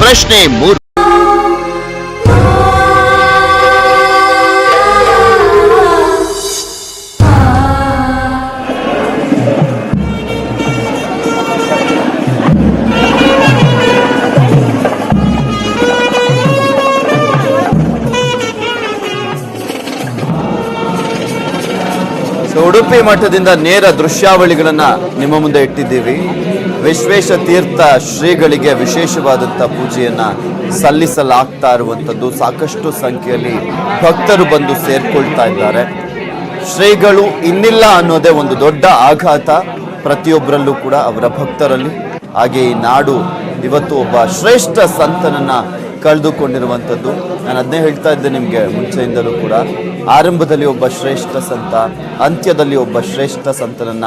ಪ್ರಶ್ನೆ 3. ಉಡುಪಿ ಮಠದಿಂದ ನೇರ ದೃಶ್ಯಾವಳಿಗಳನ್ನ ನಿಮ್ಮ ಮುಂದೆ ಇಟ್ಟಿದ್ದೀವಿ. ವಿಶ್ವೇಶ ತೀರ್ಥ ಶ್ರೀಗಳಿಗೆ ವಿಶೇಷವಾದಂಥ ಪೂಜೆಯನ್ನ ಸಲ್ಲಿಸಲಾಗ್ತಾ ಇರುವಂಥದ್ದು. ಸಾಕಷ್ಟು ಸಂಖ್ಯೆಯಲ್ಲಿ ಭಕ್ತರು ಬಂದು ಸೇರ್ಕೊಳ್ತಾ ಇದ್ದಾರೆ. ಶ್ರೀಗಳು ಇನ್ನಿಲ್ಲ ಅನ್ನೋದೇ ಒಂದು ದೊಡ್ಡ ಆಘಾತ ಪ್ರತಿಯೊಬ್ಬರಲ್ಲೂ ಕೂಡ, ಅವರ ಭಕ್ತರಲ್ಲಿ. ಹಾಗೆ ಈ ನಾಡು ಇವತ್ತು ಒಬ್ಬ ಶ್ರೇಷ್ಠ ಸಂತನನ್ನ ಕಳೆದುಕೊಂಡಿರುವಂಥದ್ದು. ನಾನು ಅದನ್ನೇ ಹೇಳ್ತಾ ಇದ್ದೆ ನಿಮಗೆ ಮುಂಚೆಯಿಂದಲೂ ಕೂಡ. ಆರಂಭದಲ್ಲಿ ಒಬ್ಬ ಶ್ರೇಷ್ಠ ಸಂತ, ಅಂತ್ಯದಲ್ಲಿ ಒಬ್ಬ ಶ್ರೇಷ್ಠ ಸಂತನನ್ನ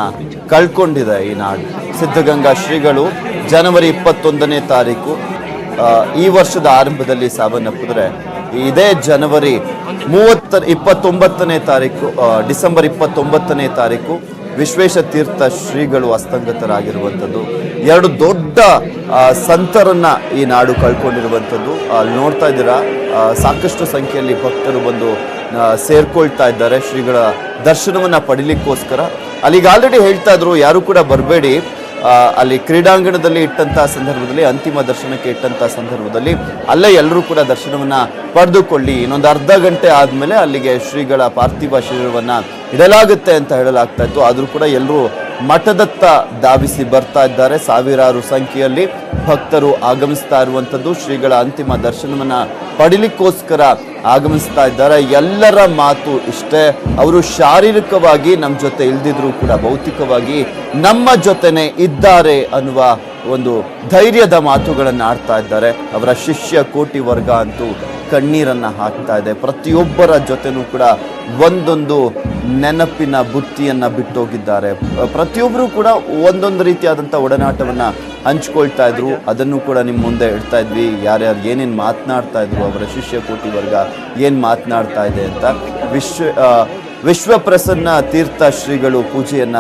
ಕಳ್ಕೊಂಡಿದೆ ಈ ನಾಡು. ಸಿದ್ಧಗಂಗಾ ಶ್ರೀಗಳು ಜನವರಿ 21ನೇ ತಾರೀಕು ಈ ವರ್ಷದ ಆರಂಭದಲ್ಲಿ ಸಾವನ್ನಪ್ಪಿದ್ರೆ, ಇದೇ ಜನವರಿ 29ನೇ ತಾರೀಕು ಡಿಸೆಂಬರ್ 29ನೇ ತಾರೀಕು ವಿಶ್ವೇಶ ತೀರ್ಥ ಶ್ರೀಗಳು ಅಸ್ತಂಗತರಾಗಿರುವಂಥದ್ದು. ಎರಡು ದೊಡ್ಡ ಸಂತರನ್ನ ಈ ನಾಡು ಕಳ್ಕೊಂಡಿರುವಂಥದ್ದು. ಅಲ್ಲಿ ನೋಡ್ತಾ ಇದ್ದೀರಾ, ಸಾಕಷ್ಟು ಸಂಖ್ಯೆಯಲ್ಲಿ ಭಕ್ತರು ಬಂದು ಸೇರ್ಕೊಳ್ತಾ ಇದ್ದಾರೆ ಶ್ರೀಗಳ ದರ್ಶನವನ್ನ ಪಡಿಲಿಕ್ಕೋಸ್ಕರ. ಅಲ್ಲಿಗೆ ಆಲ್ರೆಡಿ ಹೇಳ್ತಾ ಇದ್ರು, ಯಾರು ಕೂಡ ಬರಬೇಡಿ, ಅಲ್ಲಿ ಕ್ರೀಡಾಂಗಣದಲ್ಲಿ ಇಟ್ಟಂತಹ ಸಂದರ್ಭದಲ್ಲಿ, ಅಂತಿಮ ದರ್ಶನಕ್ಕೆ ಇಟ್ಟಂತಹ ಸಂದರ್ಭದಲ್ಲಿ ಅಲ್ಲೇ ಎಲ್ಲರೂ ಕೂಡ ದರ್ಶನವನ್ನ ಪಡೆದುಕೊಳ್ಳಿ. ಇನ್ನೊಂದು ಅರ್ಧ ಗಂಟೆ ಆದ್ಮೇಲೆ ಅಲ್ಲಿಗೆ ಶ್ರೀಗಳ ಪಾರ್ಥಿವ ಶರೀರವನ್ನ ಇಡಲಾಗುತ್ತೆ ಅಂತ ಹೇಳಲಾಗ್ತಾ ಇತ್ತು. ಆದ್ರೂ ಕೂಡ ಎಲ್ಲರೂ ಮಠದತ್ತ ಧಾವಿಸಿ ಬರ್ತಾ ಇದ್ದಾರೆ. ಸಾವಿರಾರು ಸಂಖ್ಯೆಯಲ್ಲಿ ಭಕ್ತರು ಆಗಮಿಸ್ತಾ ಇರುವಂಥದ್ದು. ಶ್ರೀಗಳ ಅಂತಿಮ ದರ್ಶನವನ್ನ ಪಡಿಲಿಕ್ಕೋಸ್ಕರ ಆಗಮಿಸ್ತಾ ಇದ್ದಾರೆ. ಎಲ್ಲರ ಮಾತು ಇಷ್ಟೇ, ಅವರು ಶಾರೀರಿಕವಾಗಿ ನಮ್ಮ ಜೊತೆ ಇಲ್ದಿದ್ರು ಕೂಡ ಭೌತಿಕವಾಗಿ ನಮ್ಮ ಜೊತೆನೆ ಇದ್ದಾರೆ ಅನ್ನುವ ಒಂದು ಧೈರ್ಯದ ಮಾತುಗಳನ್ನು ಆಡ್ತಾ ಇದ್ದಾರೆ. ಅವರ ಶಿಷ್ಯ ಕೋಟಿ ವರ್ಗ ಅಂತೂ ಕಣ್ಣೀರನ್ನ ಹಾಕ್ತಾ ಇದೆ. ಪ್ರತಿಯೊಬ್ಬರ ಜೊತೆನೂ ಕೂಡ ಒಂದೊಂದು ನೆನಪಿನ ಬುತ್ತಿಯನ್ನ ಬಿಟ್ಟೋಗಿದ್ದಾರೆ. ಪ್ರತಿಯೊಬ್ಬರು ಕೂಡ ಒಂದೊಂದು ರೀತಿಯಾದಂಥ ಒಡನಾಟವನ್ನ ಹಂಚ್ಕೊಳ್ತಾ ಇದ್ರು. ಅದನ್ನು ಕೂಡ ನಿಮ್ಮ ಮುಂದೆ ಇಡ್ತಾ ಇದ್ವಿ. ಯಾರ್ಯಾರು ಏನೇನು ಮಾತನಾಡ್ತಾ ಇದ್ರು, ಅವರ ಶಿಷ್ಯ ಕೋಟಿ ವರ್ಗ ಏನು ಮಾತನಾಡ್ತಾ ಇದೆ ಅಂತ. ವಿಶ್ವಪ್ರಸನ್ನ ತೀರ್ಥ ಶ್ರೀಗಳು ಪೂಜೆಯನ್ನ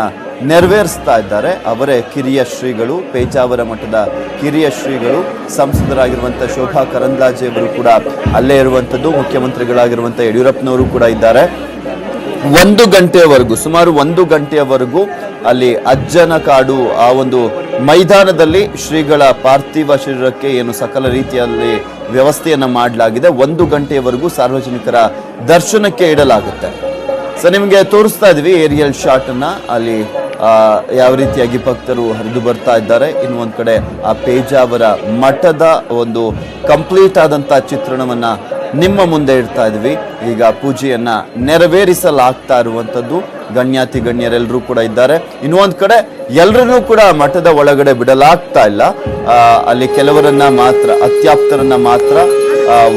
ನೆರವೇರಿಸ್ತಾ ಇದ್ದಾರೆ. ಅವರೇ ಕಿರಿಯ ಶ್ರೀಗಳು, ಪೇಜಾವರ ಮಠದ ಕಿರಿಯ ಶ್ರೀಗಳು, ಸಂಸದರಾಗಿರುವಂಥ ಶೋಭಾ ಕರಂದ್ಲಾಜೆ ಅವರು ಕೂಡ ಅಲ್ಲೇ ಇರುವಂಥದ್ದು. ಮುಖ್ಯಮಂತ್ರಿಗಳಾಗಿರುವಂಥ ಯಡಿಯೂರಪ್ಪನವರು ಕೂಡ ಇದ್ದಾರೆ. 1 ಗಂಟೆಯವರೆಗೂ, ಸುಮಾರು 1 ಗಂಟೆಯವರೆಗೂ ಅಲ್ಲಿ ಅಜ್ಜನ ಕಾಡು ಆ ಒಂದು ಮೈದಾನದಲ್ಲಿ ಶ್ರೀಗಳ ಪಾರ್ಥಿವ ಶರೀರಕ್ಕೆ ಏನು ಸಕಲ ರೀತಿಯಲ್ಲಿ ವ್ಯವಸ್ಥೆಯನ್ನ ಮಾಡಲಾಗಿದೆ. 1 ಗಂಟೆಯವರೆಗೂ ಸಾರ್ವಜನಿಕರ ದರ್ಶನಕ್ಕೆ ಇಡಲಾಗುತ್ತೆ. ಸೊ ನಿಮಗೆ ತೋರಿಸ್ತಾ ಇದ್ವಿ ಏರಿಯಲ್ ಶಾಟ್ ಅನ್ನ. ಅಲ್ಲಿ ಯಾವ ರೀತಿಯಾಗಿ ಭಕ್ತರು ಹರಿದು ಬರ್ತಾ ಇದ್ದಾರೆ. ಇನ್ನು ಒಂದ್ ಕಡೆ ಆ ಪೇಜಾವರ ಮಠದ ಒಂದು ಕಂಪ್ಲೀಟ್ ಆದಂತ ಚಿತ್ರಣವನ್ನ ನಿಮ್ಮ ಮುಂದೆ ಇಡ್ತಾ ಇದ್ವಿ. ಈಗ ಪೂಜೆಯನ್ನ ನೆರವೇರಿಸಲಾಗ್ತಾ ಇರುವಂತದ್ದು. ಗಣ್ಯಾತಿ ಗಣ್ಯರೆಲ್ಲರೂ ಕೂಡ ಇದ್ದಾರೆ. ಇನ್ನು ಒಂದ್ ಕಡೆ ಎಲ್ಲರನ್ನೂ ಕೂಡ ಮಠದ ಒಳಗಡೆ ಬಿಡಲಾಗ್ತಾ ಇಲ್ಲ. ಅಲ್ಲಿ ಕೆಲವರನ್ನ ಮಾತ್ರ, ಅತ್ಯಾಪ್ತರನ್ನ ಮಾತ್ರ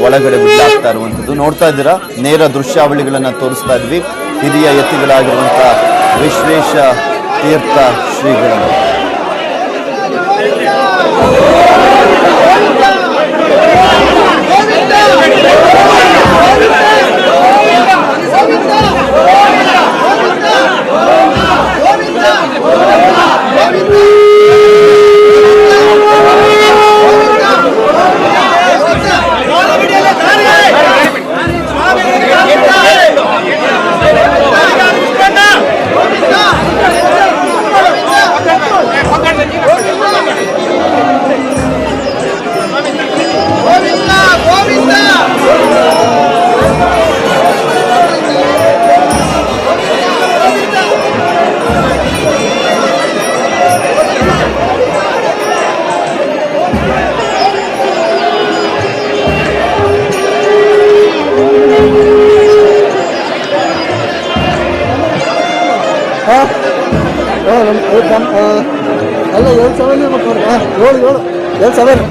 ಒಳಗಡೆ ಬಿಡಲಾಗ್ತಾ ಇರುವಂತದ್ದು. ನೋಡ್ತಾ ಇದ್ದೀರಾ, ನೇರ ದೃಶ್ಯಾವಳಿಗಳನ್ನ ತೋರಿಸ್ತಾ ಇದ್ವಿ. ಹಿರಿಯ ಯತಿಗಳಾಗಿರುವಂತ ವಿಶ್ವೇಶ ತೀರ್ಥ ಶ್ರೀಗಳನ್ನು. ಅಲ್ಲ 7,000 ಇರ್ಬೇಕು ನೋಡ್ರಿ. 7,000.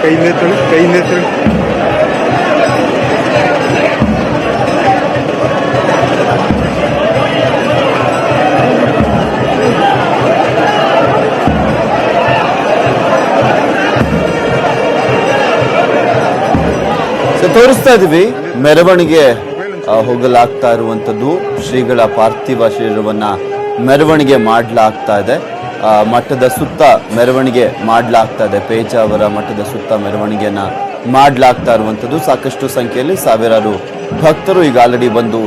ಕೈ ನೇತ್ರ ತೋರಿಸ್ತಾ ಇದೀವಿ ಮೆರವಣಿಗೆ ಹೋಗಲಾಗ್ತಾ ಇರುವಂತದ್ದು ಶ್ರೀಗಳ ಪಾರ್ಥಿವ ಶರೀರವನ್ನ ಮೆರವಣಿಗೆ ಮಾಡಲಾಗ್ತಾ ಇದೆ. ಮಠದ ಸುತ್ತ ಮೆರವಣಿಗೆ ಮಾಡಲಾಗ್ತಾ ಇದೆ. ಪೇಜಾವರ ಮಠದ ಸುತ್ತ ಮೆರವಣಿಗೆಯನ್ನ ಮಾಡಲಾಗ್ತಾ ಇರುವಂತದ್ದು. ಸಾಕಷ್ಟು ಸಂಖ್ಯೆಯಲ್ಲಿ ಸಾವಿರಾರು ಭಕ್ತರು ಈಗ ಆಲ್ರೆಡಿ ಬಂದು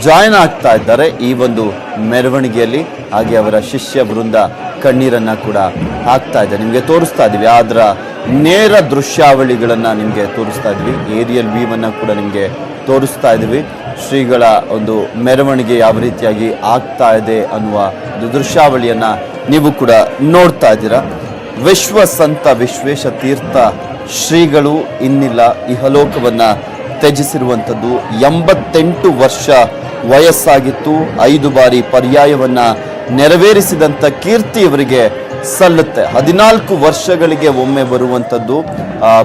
ಜಾಯಿನ್ ಆಗ್ತಾ ಇದ್ದಾರೆ ಈ ಒಂದು ಮೆರವಣಿಗೆಯಲ್ಲಿ. ಹಾಗೆ ಅವರ ಶಿಷ್ಯ ವೃಂದ ಕಣ್ಣೀರನ್ನ ಕೂಡ ಹಾಕ್ತಾ ಇದೆ. ನಿಮಗೆ ತೋರಿಸ್ತಾ ಇದೀವಿ, ಅದರ ನೇರ ದೃಶ್ಯಾವಳಿಗಳನ್ನ ನಿಮಗೆ ತೋರಿಸ್ತಾ ಇದ್ವಿ. ಏರಿಯಲ್ ವ್ಯೂವನ್ನ ಕೂಡ ನಿಮಗೆ ತೋರಿಸ್ತಾ ಇದೀವಿ. ಶ್ರೀಗಳ ಒಂದು ಮೆರವಣಿಗೆ ಯಾವ ರೀತಿಯಾಗಿ ಆಗ್ತಾ ಇದೆ ಅನ್ನುವ ದೃಶ್ಯಾವಳಿಯನ್ನ ನೀವು ಕೂಡ ನೋಡ್ತಾ ಇದ್ದೀರಾ. ವಿಶ್ವ ಸಂತ ವಿಶ್ವೇಶ ತೀರ್ಥ ಶ್ರೀಗಳು ಇನ್ನಿಲ್ಲ, ಇಹಲೋಕವನ್ನ ತ್ಯಜಿಸಿರುವಂಥದ್ದು. 88 ವರ್ಷ ವಯಸ್ಸಾಗಿತ್ತು. 5 ಬಾರಿ ಪರ್ಯಾಯವನ್ನ ನೆರವೇರಿಸಿದಂಥ ಕೀರ್ತಿ ಇವರಿಗೆ ಸಲ್ಲುತ್ತೆ. 14 ವರ್ಷಗಳಿಗೆ ಒಮ್ಮೆ ಬರುವಂಥದ್ದು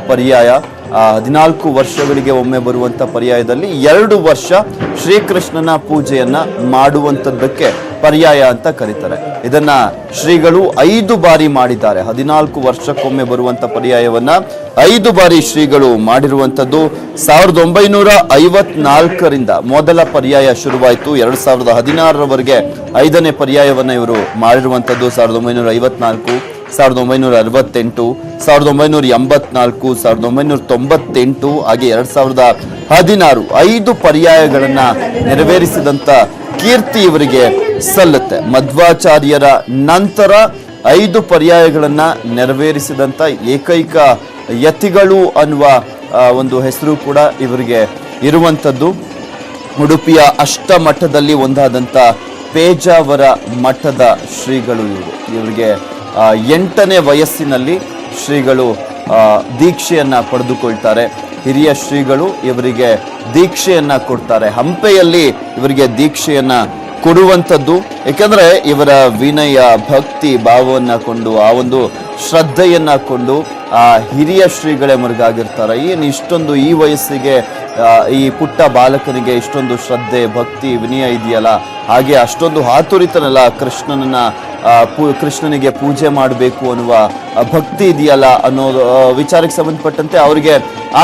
ಪರ್ಯಾಯ. 14 ವರ್ಷಗಳಿಗೆ ಒಮ್ಮೆ ಬರುವಂಥ ಪರ್ಯಾಯದಲ್ಲಿ 2 ವರ್ಷ ಶ್ರೀಕೃಷ್ಣನ ಪೂಜೆಯನ್ನ ಮಾಡುವಂಥದ್ದಕ್ಕೆ ಪರ್ಯಾಯ ಅಂತ ಕರೀತಾರೆ. ಇದನ್ನ ಶ್ರೀಗಳು 5 ಬಾರಿ ಮಾಡಿದ್ದಾರೆ. 14 ವರ್ಷಕ್ಕೊಮ್ಮೆ ಬರುವಂಥ ಪರ್ಯಾಯವನ್ನ 5 ಬಾರಿ ಶ್ರೀಗಳು ಮಾಡಿರುವಂಥದ್ದು. 1954ರಿಂದ ಮೊದಲ ಪರ್ಯಾಯ ಶುರುವಾಯಿತು. 2016ರವರೆಗೆ 5ನೇ ಪರ್ಯಾಯವನ್ನ ಇವರು ಮಾಡಿರುವಂಥದ್ದು. 1954, 1968, 1984, 1998 ಹಾಗೆ 2016 5 ಪರ್ಯಾಯಗಳನ್ನ ನೆರವೇರಿಸಿದಂತ ಕೀರ್ತಿ ಇವರಿಗೆ ಸಲ್ಲುತ್ತೆ. ಮಧ್ವಾಚಾರ್ಯರ ನಂತರ 5 ಪರ್ಯಾಯಗಳನ್ನ ನೆರವೇರಿಸಿದಂತ ಏಕೈಕ ಯತಿಗಳು ಅನ್ನುವ ಒಂದು ಹೆಸರು ಕೂಡ ಇವರಿಗೆ ಇರುವಂಥದ್ದು. ಉಡುಪಿಯ ಅಷ್ಟಮಠದಲ್ಲಿ ಒಂದಾದಂಥ ಪೇಜಾವರ ಮಠದ ಶ್ರೀಗಳು ಇವರಿಗೆ 8ನೇ ವಯಸ್ಸಿನಲ್ಲಿ ಶ್ರೀಗಳು ದೀಕ್ಷೆಯನ್ನ ಪಡೆದುಕೊಳ್ತಾರೆ. ಹಿರಿಯ ಶ್ರೀಗಳು ಇವರಿಗೆ ದೀಕ್ಷೆಯನ್ನ ಕೊಡ್ತಾರೆ. ಹಂಪೆಯಲ್ಲಿ ಇವರಿಗೆ ದೀಕ್ಷೆಯನ್ನ ಕೊಡುವಂಥದ್ದು. ಏಕೆಂದ್ರೆ ಇವರ ವಿನಯ, ಭಕ್ತಿ ಭಾವವನ್ನ ಕೊಂಡು, ಆ ಒಂದು ಶ್ರದ್ಧೆಯನ್ನ ಕೊಂಡು ಆ ಹಿರಿಯ ಶ್ರೀಗಳೇ ಮರುಗಾಗಿರ್ತಾರೆ. ಏನು ಇಷ್ಟೊಂದು ಈ ವಯಸ್ಸಿಗೆ ಈ ಪುಟ್ಟ ಬಾಲಕನಿಗೆ ಇಷ್ಟೊಂದು ಶ್ರದ್ಧೆ, ಭಕ್ತಿ, ವಿನಯ ಇದೆಯಲ್ಲ, ಹಾಗೆ ಅಷ್ಟೊಂದು ಹಾತುರಿತನಲ್ಲ ಕೃಷ್ಣನಿಗೆ ಪೂಜೆ ಮಾಡಬೇಕು ಅನ್ನುವ ಭಕ್ತಿ ಇದೆಯಲ್ಲ ಅನ್ನೋ ವಿಚಾರಕ್ಕೆ ಸಂಬಂಧಪಟ್ಟಂತೆ ಅವರಿಗೆ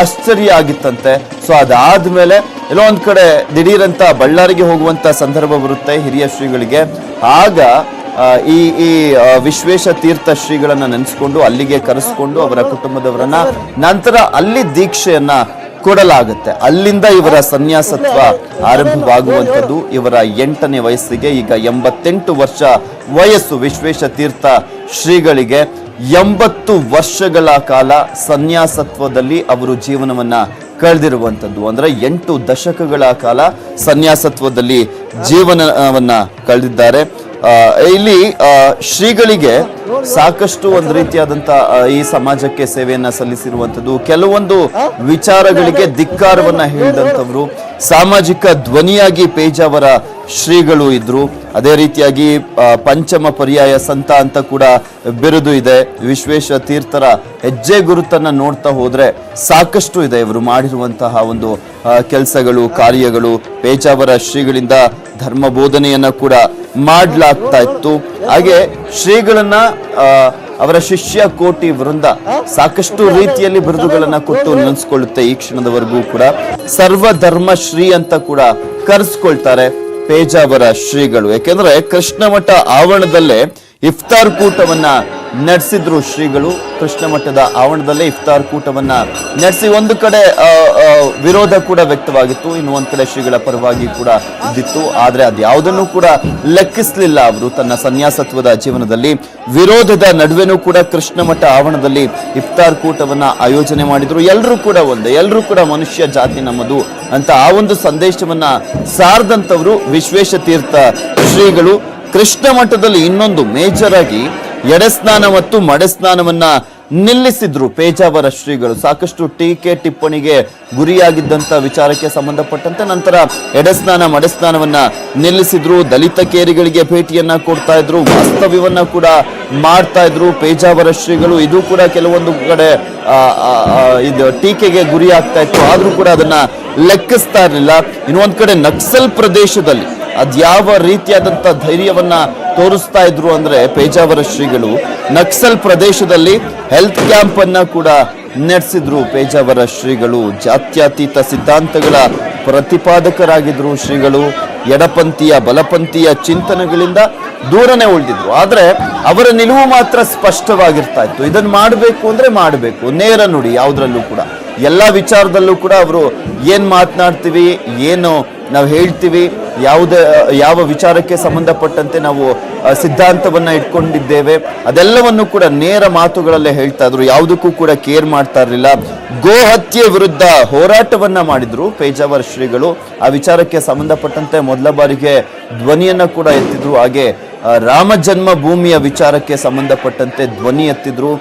ಆಶ್ಚರ್ಯ ಆಗಿತ್ತಂತೆ. ಸೊ ಅದಾದ್ಮೇಲೆ ಎಲ್ಲೋ ಒಂದ್ ಕಡೆ ದಿಢೀರಂತ ಬಳ್ಳಾರಿಗೆ ಹೋಗುವಂತ ಸಂದರ್ಭ ಬರುತ್ತೆ ಹಿರಿಯ ಶ್ರೀಗಳಿಗೆ. ಆಗ ಈ ವಿಶ್ವೇಶ ತೀರ್ಥ ಶ್ರೀಗಳನ್ನ ನೆನೆಸ್ಕೊಂಡು ಅಲ್ಲಿಗೆ ಕರೆಸ್ಕೊಂಡು ಅವರ ಕುಟುಂಬದವರನ್ನ ನಂತರ ಅಲ್ಲಿ ದೀಕ್ಷೆಯನ್ನ ಕೊಡಲಾಗುತ್ತೆ. ಅಲ್ಲಿಂದ ಇವರ ಸನ್ಯಾಸತ್ವ ಆರಂಭವಾಗುವಂಥದ್ದು. ಇವರ 8ನೇ ವಯಸ್ಸಿಗೆ ಈಗ 88 ವರ್ಷ ವಯಸ್ಸು. ವಿಶ್ವೇಶ ತೀರ್ಥ ಶ್ರೀಗಳಿಗೆ 80 ವರ್ಷಗಳ ಕಾಲ ಸನ್ಯಾಸತ್ವದಲ್ಲಿ ಅವರು ಜೀವನವನ್ನ ಕಳೆದಿರುವಂಥದ್ದು. ಅಂದ್ರೆ 8 ದಶಕಗಳ ಕಾಲ ಸನ್ಯಾಸತ್ವದಲ್ಲಿ ಜೀವನವನ್ನ ಕಳೆದಿದ್ದಾರೆ. ಇಲ್ಲಿ ಶ್ರೀಗಳಿಗೆ ಸಾಕಷ್ಟು ಒಂದು ರೀತಿಯಾದಂತ ಈ ಸಮಾಜಕ್ಕೆ ಸೇವೆಯನ್ನ ಸಲ್ಲಿಸಿರುವಂಥದ್ದು. ಕೆಲವೊಂದು ವಿಚಾರಗಳಿಗೆ ಧಿಕ್ಕಾರವನ್ನ ಹೇಳಿದಂಥವ್ರು. ಸಾಮಾಜಿಕ ಧ್ವನಿಯಾಗಿ ಪೇಜಾವರ ಶ್ರೀಗಳು ಇದ್ರು. ಅದೇ ರೀತಿಯಾಗಿ ಪಂಚಮ ಪರ್ಯಾಯ ಸಂತ ಅಂತ ಕೂಡ ಬಿರುದು ಇದೆ. ವಿಶ್ವೇಶ ತೀರ್ಥರ ಹೆಜ್ಜೆ ಗುರುತನ್ನ ನೋಡ್ತಾ ಹೋದ್ರೆ ಸಾಕಷ್ಟು ಇದೆ ಇವರು ಮಾಡಿರುವಂತಹ ಒಂದು ಕೆಲಸಗಳು, ಕಾರ್ಯಗಳು. ಪೇಜಾವರ ಶ್ರೀಗಳಿಂದ ಧರ್ಮ ಬೋಧನೆಯನ್ನ ಕೂಡ ಮಾಡ್ಲಾಗ್ತಾ ಇತ್ತು. ಹಾಗೆ ಶ್ರೀಗಳನ್ನ ಅವರ ಶಿಷ್ಯ ಕೋಟಿ ವೃಂದ ಸಾಕಷ್ಟು ರೀತಿಯಲ್ಲಿ ಬಿರುದುಗಳನ್ನ ಕೊಟ್ಟು ನೆನೆಸ್ಕೊಳ್ಳುತ್ತೆ. ಈ ಕ್ಷಣದವರೆಗೂ ಕೂಡ ಸರ್ವಧರ್ಮ ಶ್ರೀ ಅಂತ ಕೂಡ ಕರೆಸ್ಕೊಳ್ತಾರೆ ಪೇಜಾವರ ಶ್ರೀಗಳು. ಯಾಕೆಂದ್ರೆ ಕೃಷ್ಣ ಮಠ ಆವರಣದಲ್ಲೇ ಇಫ್ತಾರ್ ಕೂಟವನ್ನ ನಡೆಸಿದ್ರು ಶ್ರೀಗಳು. ಕೃಷ್ಣ ಮಠದ ಆವರಣದಲ್ಲೇ ಇಫ್ತಾರ್ ಕೂಟವನ್ನ ನಡೆಸಿ ಒಂದು ಕಡೆ ವಿರೋಧ ಕೂಡ ವ್ಯಕ್ತವಾಗಿತ್ತು, ಇನ್ನು ಒಂದ್ ಕಡೆ ಶ್ರೀಗಳ ಪರವಾಗಿ ಕೂಡ ಇದ್ದಿತ್ತು. ಆದ್ರೆ ಅದ್ಯಾವುದನ್ನು ಕೂಡ ಲೆಕ್ಕಿಸ್ಲಿಲ್ಲ ಅವರು ತನ್ನ ಸನ್ಯಾಸತ್ವದ ಜೀವನದಲ್ಲಿ. ವಿರೋಧದ ನಡುವೆನೂ ಕೂಡ ಕೃಷ್ಣ ಮಠ ಆವರಣದಲ್ಲಿ ಇಫ್ತಾರ್ ಕೂಟವನ್ನ ಆಯೋಜನೆ ಮಾಡಿದ್ರು. ಎಲ್ಲರೂ ಕೂಡ ಒಂದೇ, ಎಲ್ಲರೂ ಕೂಡ ಮನುಷ್ಯ ಜಾತಿ ನಮ್ಮದು ಅಂತ ಆ ಒಂದು ಸಂದೇಶವನ್ನ ಸಾರದಂತವರು ವಿಶ್ವೇಶ ತೀರ್ಥ ಶ್ರೀಗಳು. ಕೃಷ್ಣ ಮಠದಲ್ಲಿ ಇನ್ನೊಂದು ಮೇಜರ್ ಆಗಿ ಎಡೆ ಸ್ನಾನ ಮತ್ತು ಮಡೆ ಸ್ನಾನವನ್ನ ನಿಲ್ಲಿಸಿದ್ರು ಪೇಜಾವರ ಶ್ರೀಗಳು. ಸಾಕಷ್ಟು ಟೀಕೆ ಟಿಪ್ಪಣಿಗೆ ಗುರಿಯಾಗಿದ್ದಂತ ವಿಚಾರಕ್ಕೆ ಸಂಬಂಧಪಟ್ಟಂತೆ ನಂತರ ಎಡೆಸ್ನಾನ ಮಡೆಸ್ನಾನವನ್ನ ನಿಲ್ಲಿಸಿದ್ರು. ದಲಿತ ಕೇರಿಗಳಿಗೆ ಭೇಟಿಯನ್ನ ಕೊಡ್ತಾ ಇದ್ರು, ವಾಸ್ತವ್ಯವನ್ನ ಕೂಡ ಮಾಡ್ತಾ ಇದ್ರು ಪೇಜಾವರ ಶ್ರೀಗಳು. ಇದು ಕೂಡ ಕೆಲವೊಂದು ಕಡೆ ಇದು ಟೀಕೆಗೆ ಗುರಿ ಆಗ್ತಾ ಇತ್ತು, ಆದ್ರೂ ಕೂಡ ಅದನ್ನ ಲೆಕ್ಕಿಸ್ತಾ ಇರಲಿಲ್ಲ. ಇನ್ನೊಂದ್ ಕಡೆ ನಕ್ಸಲ್ ಪ್ರದೇಶದಲ್ಲಿ ಅದ್ಯಾವ ರೀತಿಯಾದಂತ ಧೈರ್ಯವನ್ನ ತೋರಿಸ್ತಾ ಇದ್ರು ಅಂದ್ರೆ ಪೇಜಾವರ ಶ್ರೀಗಳು ನಕ್ಸಲ್ ಪ್ರದೇಶದಲ್ಲಿ ಹೆಲ್ತ್ ಕ್ಯಾಂಪ್ ಅನ್ನ ಕೂಡ ನಡೆಸಿದ್ರು. ಪೇಜಾವರ ಶ್ರೀಗಳು ಜಾತ್ಯತೀತ ಸಿದ್ಧಾಂತಗಳ ಪ್ರತಿಪಾದಕರಾಗಿದ್ರು. ಶ್ರೀಗಳು ಎಡಪಂಥೀಯ ಬಲಪಂಥೀಯ ಚಿಂತನೆಗಳಿಂದ ದೂರನೇ ಉಳಿದಿದ್ರು. ಆದ್ರೆ ಅವರ ನಿಲುವು ಮಾತ್ರ ಸ್ಪಷ್ಟವಾಗಿರ್ತಾ ಇತ್ತು. ಇದನ್ನ ಮಾಡಬೇಕು ಅಂದ್ರೆ ಮಾಡಬೇಕು, ನೇರ ನುಡಿ. ಯಾವುದ್ರಲ್ಲೂ ಕೂಡ ಎಲ್ಲಾ ವಿಚಾರದಲ್ಲೂ ಕೂಡ ಅವರು ಏನ್ ಮಾತನಾಡ್ತೀವಿ, ಏನು ನಾವು ಹೇಳ್ತೀವಿ, ಯಾವ ವಿಚಾರಕ್ಕೆ ಸಂಬಂಧಪಟ್ಟಂತೆ ನಾವು ಸಿದ್ಧಾಂತವನ್ನ ಇಟ್ಕೊಂಡಿದ್ದೇವೆ, ಅದೆಲ್ಲವನ್ನು ಕೂಡ ನೇರ ಮಾತುಗಳಲ್ಲೇ ಹೇಳ್ತಾ ಇದ್ರು. ಯಾವುದಕ್ಕೂ ಕೂಡ ಕೇರ್ ಮಾಡ್ತಾ ಇರಲಿಲ್ಲ. ಗೋ ಹತ್ಯೆ ವಿರುದ್ಧ ಹೋರಾಟವನ್ನ ಮಾಡಿದ್ರು ಪೇಜಾವರ ಶ್ರೀಗಳು. ಆ ವಿಚಾರಕ್ಕೆ ಸಂಬಂಧಪಟ್ಟಂತೆ ಮೊದಲ ಬಾರಿಗೆ ಧ್ವನಿಯನ್ನ ಕೂಡ ಎತ್ತಿದ್ರು. ಹಾಗೆ ರಾಮ ಜನ್ಮ ಭೂಮಿಯ ವಿಚಾರಕ್ಕೆ ಸಂಬಂಧಪಟ್ಟಂತೆ ಧ್ವನಿ ಎತ್ತಿದ್ರು.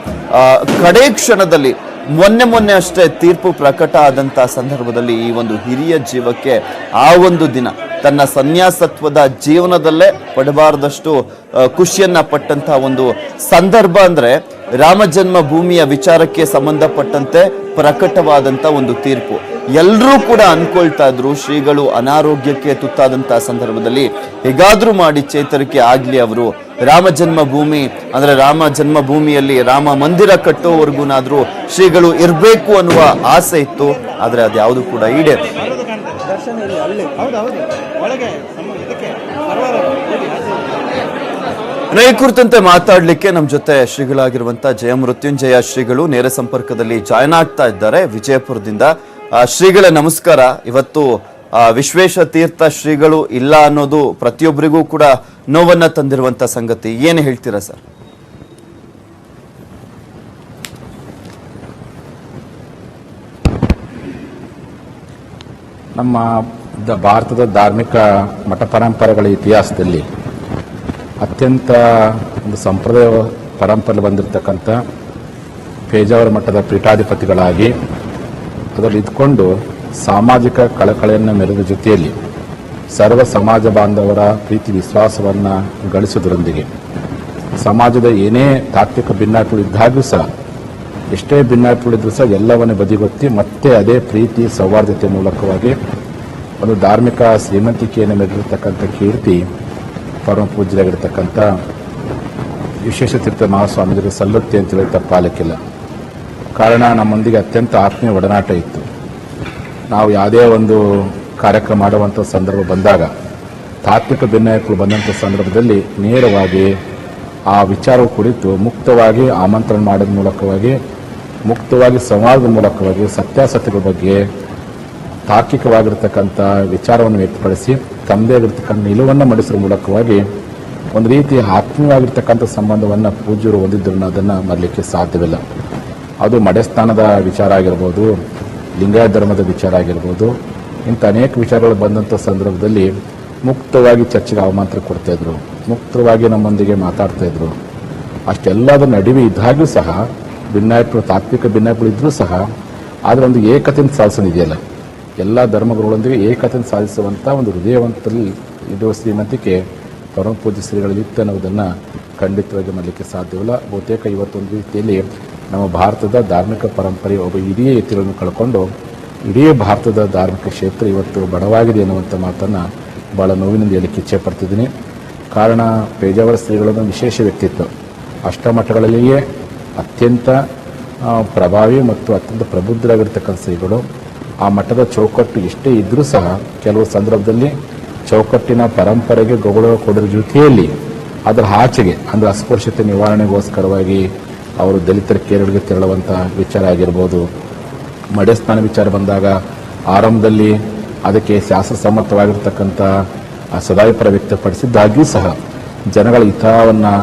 ಕಡೆ ಕ್ಷಣದಲ್ಲಿ ಮೊನ್ನೆ ಅಷ್ಟೇ ತೀರ್ಪು ಪ್ರಕಟ ಆದಂತ ಸಂದರ್ಭದಲ್ಲಿ ಈ ಒಂದು ಹಿರಿಯ ಜೀವಕ್ಕೆ ಆ ಒಂದು ದಿನ ತನ್ನ ಸನ್ಯಾಸತ್ವದ ಜೀವನದಲ್ಲೇ ಪಡಬಾರದಷ್ಟು ಖುಷಿಯನ್ನ ಪಟ್ಟಂತಹ ಒಂದು ಸಂದರ್ಭ ಅಂದ್ರೆ ರಾಮ ಜನ್ಮ ಭೂಮಿಯ ವಿಚಾರಕ್ಕೆ ಸಂಬಂಧಪಟ್ಟಂತೆ ಪ್ರಕಟವಾದಂತ ಒಂದು ತೀರ್ಪು. ಎಲ್ಲರೂ ಕೂಡ ಅನ್ಕೊಳ್ತಾ ಇದ್ರು ಶ್ರೀಗಳು ಅನಾರೋಗ್ಯಕ್ಕೆ ತುತ್ತಾದಂತಹ ಸಂದರ್ಭದಲ್ಲಿ ಹೇಗಾದ್ರೂ ಮಾಡಿ ಚೇತರಿಕೆ ಆಗ್ಲಿ, ಅವರು ರಾಮ ಜನ್ಮ ಭೂಮಿ ಅಂದ್ರೆ ರಾಮ ಜನ್ಮ ಭೂಮಿಯಲ್ಲಿ ರಾಮ ಮಂದಿರ ಕಟ್ಟೋವರೆಗೂನಾದ್ರೂ ಶ್ರೀಗಳು ಇರಬೇಕು ಅನ್ನುವ ಆಸೆ ಇತ್ತು. ಆದ್ರೆ ಅದ್ಯಾವುದು ಕೂಡ ಈಡೇರಿಲ್ಲ. ಈ ಕುರಿತಂತೆ ಮಾತಾಡ್ಲಿಕ್ಕೆ ನಮ್ಮ ಜೊತೆ ಶ್ರೀಗಳಾಗಿರುವಂತ ಜಯ ಮೃತ್ಯುಂಜಯ ಶ್ರೀಗಳು ನೇರ ಸಂಪರ್ಕದಲ್ಲಿ ಜಾಯ್ನ್ ಆಗ್ತಾ ಇದ್ದಾರೆ ವಿಜಯಪುರದಿಂದ. ಶ್ರೀಗಳೇ ನಮಸ್ಕಾರ. ಇವತ್ತು ವಿಶ್ವೇಶ ತೀರ್ಥ ಶ್ರೀಗಳು ಇಲ್ಲ ಅನ್ನೋದು ಪ್ರತಿಯೊಬ್ಬರಿಗೂ ಕೂಡ ನೋವನ್ನ ತಂದಿರುವಂತ ಸಂಗತಿ, ಏನು ಹೇಳ್ತೀರಾ ಸರ್? ನಮ್ಮ ಭಾರತದ ಧಾರ್ಮಿಕ ಮಠ ಪರಂಪರೆಗಳ ಇತಿಹಾಸದಲ್ಲಿ ಅತ್ಯಂತ ಒಂದು ಸಂಪ್ರದಾಯ ಪರಂಪರೆ ಬಂದಿರತಕ್ಕಂಥ ಪೇಜಾವರ ಮಠದ ಪೀಠಾಧಿಪತಿಗಳಾಗಿ ಅದರಲ್ಲಿ ಇದ್ಕೊಂಡು ಸಾಮಾಜಿಕ ಕಳಕಳೆಯನ್ನು ಮೆರೆದ ಜೊತೆಯಲ್ಲಿ ಸರ್ವ ಸಮಾಜ ಬಾಂಧವರ ಪ್ರೀತಿ ವಿಶ್ವಾಸವನ್ನು ಗಳಿಸುವುದರೊಂದಿಗೆ ಸಮಾಜದ ಏನೇ ತಾತ್ವಿಕ ಭಿನ್ನಾಟಗಳು ಇದ್ದಾಗೂ ಸಹ ಎಷ್ಟೇ ಭಿನ್ನಾಟಗಳಿದ್ರೂ ಸಹ ಎಲ್ಲವನ್ನೇ ಬದಿಗೊತ್ತಿ ಮತ್ತೆ ಅದೇ ಪ್ರೀತಿ ಸೌಹಾರ್ದತೆ ಮೂಲಕವಾಗಿ ಒಂದು ಧಾರ್ಮಿಕ ಶ್ರೀಮಂತಿಕೆಯನ್ನು ಮೆರೆದಿರ್ತಕ್ಕಂಥ ಕೀರ್ತಿ ಪರಮ ಪೂಜ್ಯರಾಗಿರ್ತಕ್ಕಂಥ ವಿಶ್ವೇಶ ತೀರ್ಥ ಮಹಾಸ್ವಾಮೀಜಿಗೆ ಸಲ್ಲುತ್ತೆ ಅಂತೇಳಿ ತಪ್ಪಾಗಲಿಕ್ಕಿಲ್ಲ. ಕಾರಣ ನಮ್ಮೊಂದಿಗೆ ಅತ್ಯಂತ ಆತ್ಮೀಯ ಒಡನಾಟ ಇತ್ತು. ನಾವು ಯಾವುದೇ ಒಂದು ಕಾರ್ಯಕ್ರಮ ಮಾಡುವಂಥ ಸಂದರ್ಭ ಬಂದಾಗ ತಾತ್ವಿಕ ಭಿನ್ನಾಯಕಗಳು ಬಂದಂಥ ಸಂದರ್ಭದಲ್ಲಿ ನೇರವಾಗಿ ಆ ವಿಚಾರ ಕುರಿತು ಮುಕ್ತವಾಗಿ ಆಮಂತ್ರಣ ಮಾಡೋದ್ರ ಮೂಲಕವಾಗಿ ಮುಕ್ತವಾಗಿ ಸಂವಾದದ ಮೂಲಕವಾಗಿ ಸತ್ಯಾಸತ್ಯಗಳ ಬಗ್ಗೆ ತಾರ್ಕಿಕವಾಗಿರ್ತಕ್ಕಂಥ ವಿಚಾರವನ್ನು ವ್ಯಕ್ತಪಡಿಸಿ ತಮ್ಮದೇ ಆಗಿರ್ತಕ್ಕಂಥ ನಿಲುವನ್ನು ಮಂಡಿಸುವ ಮೂಲಕವಾಗಿ ಒಂದು ರೀತಿ ಆತ್ಮೀಯವಾಗಿರ್ತಕ್ಕಂಥ ಸಂಬಂಧವನ್ನು ಪೂಜ್ಯರು ಹೊಂದಿದ್ರು ಅದನ್ನು ಮರಲಿಕ್ಕೆ ಸಾಧ್ಯವಿಲ್ಲ. ಅದು ಮಡೆಸ್ಥಾನದ ವಿಚಾರ ಆಗಿರ್ಬೋದು, ಲಿಂಗಾಯತ ಧರ್ಮದ ವಿಚಾರ ಆಗಿರ್ಬೋದು, ಇಂಥ ಅನೇಕ ವಿಚಾರಗಳು ಬಂದಂಥ ಸಂದರ್ಭದಲ್ಲಿ ಮುಕ್ತವಾಗಿ ಚರ್ಚೆಗೆ ಆಮಂತ್ರಣ ಕೊಡ್ತಾಯಿದ್ರು, ಮುಕ್ತವಾಗಿ ನಮ್ಮೊಂದಿಗೆ ಮಾತಾಡ್ತಾಯಿದ್ರು. ಅಷ್ಟೆಲ್ಲದರ ನಡುವೆ ಇದ್ದಾಗೂ ಸಹ ಭಿನ್ನಾಯಕಗಳು ತಾತ್ವಿಕ ಭಿನ್ನಾಯಕಗಳು ಇದ್ದರೂ ಸಹ ಆದರೆ ಒಂದು ಏಕತೆಯನ್ನು ಸಾಧಿಸೋದಿದೆಯಲ್ಲ, ಎಲ್ಲ ಧರ್ಮಗಳೊಂದಿಗೆ ಏಕತೆಯನ್ನು ಸಾಧಿಸುವಂಥ ಒಂದು ಹೃದಯವಂತಲ್ಲಿ ಇಡುವ ಶ್ರೀಮಂತಿಕೆ ಪರಮ ಪೂಜ್ಯ ಶ್ರೀಗಳಲ್ಲಿ ಇತ್ತು ಅನ್ನೋದನ್ನು ಖಂಡಿತವಾಗಿ ಮಾಡಲಿಕ್ಕೆ ಸಾಧ್ಯವಿಲ್ಲ. ಬಹುತೇಕ ಇವತ್ತೊಂದು ರೀತಿಯಲ್ಲಿ ನಮ್ಮ ಭಾರತದ ಧಾರ್ಮಿಕ ಪರಂಪರೆ ಒಬ್ಬ ಹಿರಿಯ ಎತ್ತಿಗಳನ್ನು ಕಳ್ಕೊಂಡು ಇಡೀ ಭಾರತದ ಧಾರ್ಮಿಕ ಕ್ಷೇತ್ರ ಇವತ್ತು ಬಡವಾಗಿದೆ ಅನ್ನುವಂಥ ಮಾತನ್ನು ಭಾಳ ನೋವಿನಿಂದ ಹೇಳಲಿಕ್ಕೆ ಇಚ್ಛೆ ಪಡ್ತಿದ್ದೀನಿ. ಕಾರಣ ಪೇಜಾವರ ಶ್ರೀಗಳನ್ನು ವಿಶೇಷ ವ್ಯಕ್ತಿತ್ವ, ಅಷ್ಟಮಠಗಳಲ್ಲಿಯೇ ಅತ್ಯಂತ ಪ್ರಭಾವಿ ಮತ್ತು ಅತ್ಯಂತ ಪ್ರಬುದ್ಧರಾಗಿರ್ತಕ್ಕಂಥ ಶ್ರೀಗಳು. ಆ ಮಠದ ಚೌಕಟ್ಟು ಎಷ್ಟೇ ಇದ್ದರೂ ಸಹ ಕೆಲವು ಸಂದರ್ಭದಲ್ಲಿ ಚೌಕಟ್ಟಿನ ಪರಂಪರೆಗೆ ಗೌರವ ಕೊಡೋದ್ರ ಜೊತೆಯಲ್ಲಿ ಅದರ ಆಚೆಗೆ ಅಂದರೆ ಅಸ್ಪೃಶ್ಯತೆ ನಿವಾರಣೆಗೋಸ್ಕರವಾಗಿ ಅವರು ದಲಿತರ ಕೇರಳಿಗೆ ತೆರಳುವಂಥ ವಿಚಾರ ಆಗಿರ್ಬೋದು. ಮಡೆಸ್ನಾನ ವಿಚಾರ ಬಂದಾಗ ಆರಂಭದಲ್ಲಿ ಅದಕ್ಕೆ ಶಾಸ್ತ್ರಸಮ್ಮತವಾಗಿರ್ತಕ್ಕಂಥ ಸದಾಭಿಪ್ರಾಯ ವ್ಯಕ್ತಪಡಿಸಿದ್ದಾಗ್ಯೂ ಸಹ ಜನಗಳ ಹಿತವನ್ನು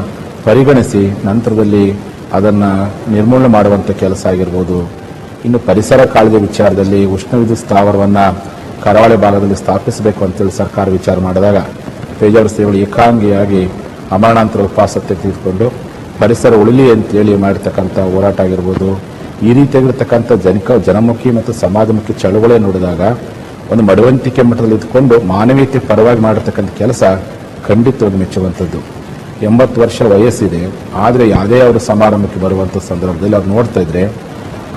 ಪರಿಗಣಿಸಿ ನಂತರದಲ್ಲಿ ಅದನ್ನು ನಿರ್ಮೂಲನೆ ಮಾಡುವಂಥ ಕೆಲಸ ಆಗಿರ್ಬೋದು. ಇನ್ನು ಪರಿಸರ ಕಾಳಜಿ ವಿಚಾರದಲ್ಲಿ ಉಷ್ಣ ವಿದ್ಯುತ್ ಸ್ಥಾವರವನ್ನು ಕರಾವಳಿ ಭಾಗದಲ್ಲಿ ಸ್ಥಾಪಿಸಬೇಕು ಅಂತೇಳಿ ಸರ್ಕಾರ ವಿಚಾರ ಮಾಡಿದಾಗ ಪೇಜಾವರ ಶ್ರೀಗಳು ಏಕಾಂಗಿಯಾಗಿ ಅಮರಣಾಂತರ ಉಪವಾಸತೆ ತೆಗೆದುಕೊಂಡು ಪರಿಸರ ಉಳಿಲಿ ಅಂತೇಳಿ ಮಾಡಿರ್ತಕ್ಕಂಥ ಹೋರಾಟ ಆಗಿರ್ಬೋದು, ಈ ರೀತಿಯಾಗಿರ್ತಕ್ಕಂಥ ಜನಮುಖಿ ಮತ್ತು ಸಮಾಜಮುಖಿ ಚಳುವಳಿ ನೋಡಿದಾಗ ಒಂದು ಮಡವಂತಿಕೆ ಮಟ್ಟದಲ್ಲಿ ಇದ್ಕೊಂಡು ಮಾನವೀಯತೆ ಪರವಾಗಿ ಮಾಡಿರ್ತಕ್ಕಂಥ ಕೆಲಸ ಖಂಡಿತವಾಗಿ ಮೆಚ್ಚುವಂಥದ್ದು. 80 ವರ್ಷ ವಯಸ್ಸಿದೆ, ಆದರೆ ಯಾವುದೇ ಅವರು ಸಮಾರಂಭಕ್ಕೆ ಬರುವಂಥ ಸಂದರ್ಭದಲ್ಲಿ ಅವ್ರು ನೋಡ್ತಾ ಇದ್ರೆ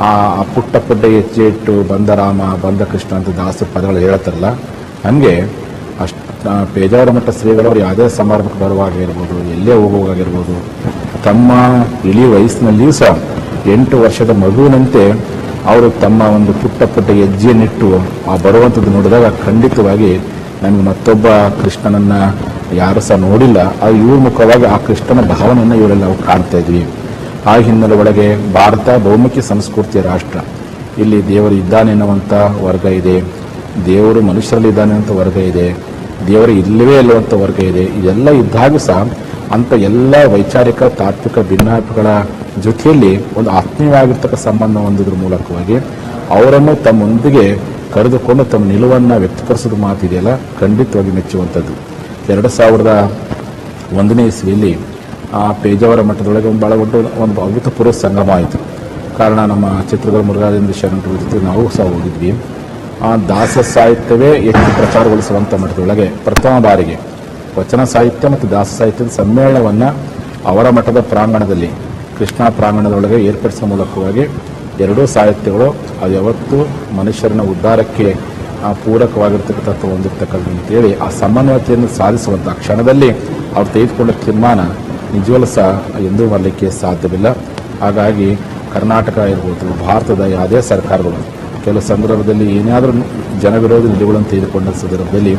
ಆ ಪುಟ್ಟ ಪುಟ್ಟ ಹೆಜ್ಜೆ ಇಟ್ಟು ಬಂದ ರಾಮ ಬಂದ ಕೃಷ್ಣ ಅಂತ ದಾಸ ಪದಗಳು ಹೇಳ್ತಾರಲ್ಲ, ಹಂಗೆ ಪೇಜಾವರ ಮಠ ಶ್ರೀಗಳವರು ಯಾವುದೇ ಸಮಾರಂಭಕ್ಕೆ ಬರುವಾಗಿರ್ಬೋದು, ಎಲ್ಲೇ ಹೋಗುವಾಗಿರ್ಬೋದು, ತಮ್ಮ ಇಳಿ ವಯಸ್ಸಿನಲ್ಲಿಯೂ ಸಹ 8 ವರ್ಷದ ಮಗುವಿನಂತೆ ಅವರು ತಮ್ಮ ಒಂದು ಪುಟ್ಟ ಪುಟ್ಟ ಹೆಜ್ಜೆಯನ್ನಿಟ್ಟು ಆ ಬರುವಂಥದ್ದು ನೋಡಿದಾಗ ಖಂಡಿತವಾಗಿ ನಮಗೆ ಮತ್ತೊಬ್ಬ ಕೃಷ್ಣನನ್ನ ಯಾರು ಸಹ ನೋಡಿಲ್ಲ, ಅದು ಇವ್ರ ಮುಖವಾಗಿ ಆ ಕೃಷ್ಣನ ಭಾವನೆಯನ್ನು ಇವರೆಲ್ಲ ನಾವು ಕಾಣ್ತಾ ಇದ್ವಿ. ಆ ಹಿನ್ನೆಲೆ ಒಳಗೆ ಭಾರತ ಬಹುಮುಖಿ ಸಂಸ್ಕೃತಿಯ ರಾಷ್ಟ್ರ. ಇಲ್ಲಿ ದೇವರು ಇದ್ದಾನೆ ಎನ್ನುವಂಥ ವರ್ಗ ಇದೆ, ದೇವರು ಮನುಷ್ಯರಲ್ಲಿ ಇದ್ದಾನೆ ಅಂತ ವರ್ಗ ಇದೆ, ದೇವರು ಇಲ್ಲವೇ ಇಲ್ಲವಂಥ ವರ್ಗ ಇದೆ. ಇದೆಲ್ಲ ಇದ್ದಾಗೂ ಸಹ ಅಂಥ ಎಲ್ಲ ವೈಚಾರಿಕ ತಾತ್ವಿಕ ಭಿನ್ನಾಭಿಗಳ ಜೊತೆಯಲ್ಲಿ ಒಂದು ಆತ್ಮೀಯವಾಗಿರ್ತಕ್ಕ ಸಂಬಂಧ ಹೊಂದಿದ್ರ ಮೂಲಕವಾಗಿ ಅವರನ್ನು ತಮ್ಮೊಂದಿಗೆ ಕರೆದುಕೊಂಡು ತಮ್ಮ ನಿಲುವನ್ನು ವ್ಯಕ್ತಪಡಿಸೋದು ಮಾತಿದೆಯಲ್ಲ, ಖಂಡಿತವಾಗಿ ಮೆಚ್ಚುವಂಥದ್ದು. 2001ನೇ ಇಸ್ವಿಯಲ್ಲಿ ಆ ಪೇಜಾವರ ಮಠದೊಳಗೆ ಒಂದು ಭಾಳ ಒಂದು ಅಭೂತಪೂರ್ವ ಸಂಗಮ ಆಯಿತು. ಕಾರಣ ನಮ್ಮ ಚಿತ್ರದುರ್ಗ ಮುರುಘಾನಂದ ಶರಣರ ಜೊತೆ ನಾವು ಸಹ ಹೋಗಿದ್ವಿ. ಆ ದಾಸ ಸಾಹಿತ್ಯವೇ ಹೆಚ್ಚು ಪ್ರಚಾರಗೊಳಿಸುವಂಥ ಮಠದೊಳಗೆ ಪ್ರಥಮ ಬಾರಿಗೆ ವಚನ ಸಾಹಿತ್ಯ ಮತ್ತು ದಾಸ ಸಾಹಿತ್ಯದ ಸಮ್ಮೇಳನವನ್ನು ಅವರ ಮಠದ ಪ್ರಾಂಗಣದಲ್ಲಿ ಕೃಷ್ಣ ಪ್ರಾಂಗಣದೊಳಗೆ ಏರ್ಪಡಿಸುವ ಮೂಲಕವಾಗಿ ಎರಡೂ ಸಾಹಿತ್ಯಗಳು ಅದು ಯಾವತ್ತೂ ಮನುಷ್ಯರನ್ನ ಉದ್ಧಾರಕ್ಕೆ ಪೂರಕವಾಗಿರ್ತಕ್ಕಂಥ ತತ್ವ ಹೊಂದಿರ್ತಕ್ಕಂಥ ಅಂತೇಳಿ ಆ ಸಮನ್ವಯತೆಯನ್ನು ಸಾಧಿಸುವಂಥ ಕ್ಷಣದಲ್ಲಿ ಅವ್ರು ತೆಗೆದುಕೊಂಡ ತೀರ್ಮಾನ ನಿಜವಲ್ಲೂ ಸಹ ಎಂದೂ ಮಾಡಲಿಕ್ಕೆ ಸಾಧ್ಯವಿಲ್ಲ. ಹಾಗಾಗಿ ಕರ್ನಾಟಕ ಇರ್ಬೋದು, ಭಾರತದ ಯಾವುದೇ ಸರ್ಕಾರಗಳು ಕೆಲವು ಸಂದರ್ಭದಲ್ಲಿ ಏನಾದರೂ ಜನವಿರೋಧಿ ನಿಲುವುಗಳನ್ನು ತೆಗೆದುಕೊಂಡ ಸಂದರ್ಭದಲ್ಲಿ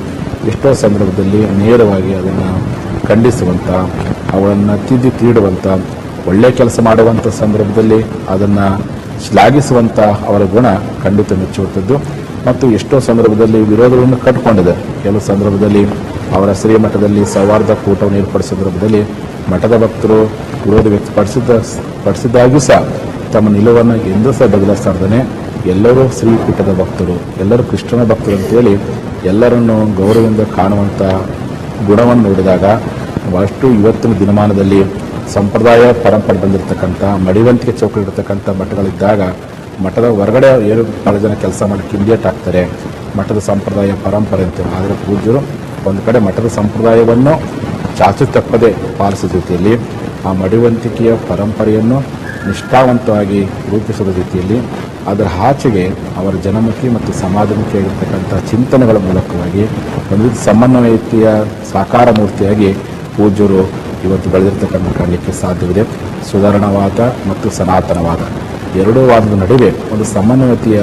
ಎಷ್ಟೋ ಸಂದರ್ಭದಲ್ಲಿ ನೇರವಾಗಿ ಅದನ್ನು ಖಂಡಿಸುವಂಥ, ಅವುಗಳನ್ನು ತೀಡುವಂಥ, ಒಳ್ಳೆಯ ಕೆಲಸ ಮಾಡುವಂಥ ಸಂದರ್ಭದಲ್ಲಿ ಅದನ್ನು ಶ್ಲಾಘಿಸುವಂಥ ಅವರ ಗುಣ ಖಂಡಿತ ಮೆಚ್ಚುವಂಥದ್ದು. ಮತ್ತು ಎಷ್ಟೋ ಸಂದರ್ಭದಲ್ಲಿ ವಿರೋಧಗಳನ್ನು ಕಟ್ಟಿಕೊಂಡಿದೆ. ಕೆಲವು ಸಂದರ್ಭದಲ್ಲಿ ಅವರ ಶ್ರೀಮಠದಲ್ಲಿ ಸೌಹಾರ್ದ ಕೂಟವನ್ನು ಏರ್ಪಡಿಸಿದ ಸಂದರ್ಭದಲ್ಲಿ ಮಠದ ಭಕ್ತರು ವಿರೋಧ ವ್ಯಕ್ತಪಡಿಸಿದ್ದಾಗ್ಯೂ ಸಹ ತಮ್ಮ ನಿಲುವನ್ನು ಎಂದೂ ಸಹ ಬದಲಾಯಿಸ್ತಾರ್ದೇ ಎಲ್ಲರೂ ಶ್ರೀಪೀಠದ ಭಕ್ತರು, ಎಲ್ಲರೂ ಕೃಷ್ಣನ ಭಕ್ತರು ಅಂತೇಳಿ ಎಲ್ಲರನ್ನು ಗೌರವದಿಂದ ಕಾಣುವಂಥ ಗುಣವನ್ನು ನೋಡಿದಾಗ ಭಾಳಷ್ಟು ಇವತ್ತಿನ ದಿನಮಾನದಲ್ಲಿ ಸಂಪ್ರದಾಯ ಪರಂಪರೆ ಬಂದಿರತಕ್ಕಂಥ ಮಡಿವಂತಿಕೆ ಚೌಕಟ್ಟಿರ್ತಕ್ಕಂಥ ಮಠಗಳಿದ್ದಾಗ ಮಠದ ಹೊರಗಡೆ ಏನು ಭಾಳ ಜನ ಕೆಲಸ ಮಾಡಕ್ಕೆ ಇಂಡಿಯೇಟ್ ಆಗ್ತಾರೆ, ಮಠದ ಸಂಪ್ರದಾಯ ಪರಂಪರೆ ಅಂತೇಳಿ. ಆದರೆ ಪೂಜ್ಯರು ಒಂದು ಕಡೆ ಮಠದ ಸಂಪ್ರದಾಯವನ್ನು ಚಾಚು ತಪ್ಪದೆ ಪಾಲಿಸೋ ಜೊತೆಯಲ್ಲಿ ಆ ಮಡಿವಂತಿಕೆಯ ಪರಂಪರೆಯನ್ನು ನಿಷ್ಠಾವಂತವಾಗಿ ರೂಪಿಸೋದ ರೀತಿಯಲ್ಲಿ ಅದರ ಆಚೆಗೆ ಅವರ ಜನಮುಖಿ ಮತ್ತು ಸಮಾಜಮುಖಿಯಾಗಿರ್ತಕ್ಕಂಥ ಚಿಂತನೆಗಳ ಮೂಲಕವಾಗಿ ಒಂದು ಸಮನ್ವಯತೆಯ ಸಾಕಾರ ಮೂರ್ತಿಯಾಗಿ ಪೂಜ್ಯರು ಇವತ್ತು ಬೆಳೆದಿರ್ತಕ್ಕಂಥ ಕಾಣಲಿಕ್ಕೆ ಸಾಧ್ಯವಿದೆ. ಸುಧಾರಣಾವಾದ ಮತ್ತು ಸನಾತನವಾದ ಎರಡೂ ವಾದದ ನಡುವೆ ಒಂದು ಸಮನ್ವಯತೆಯ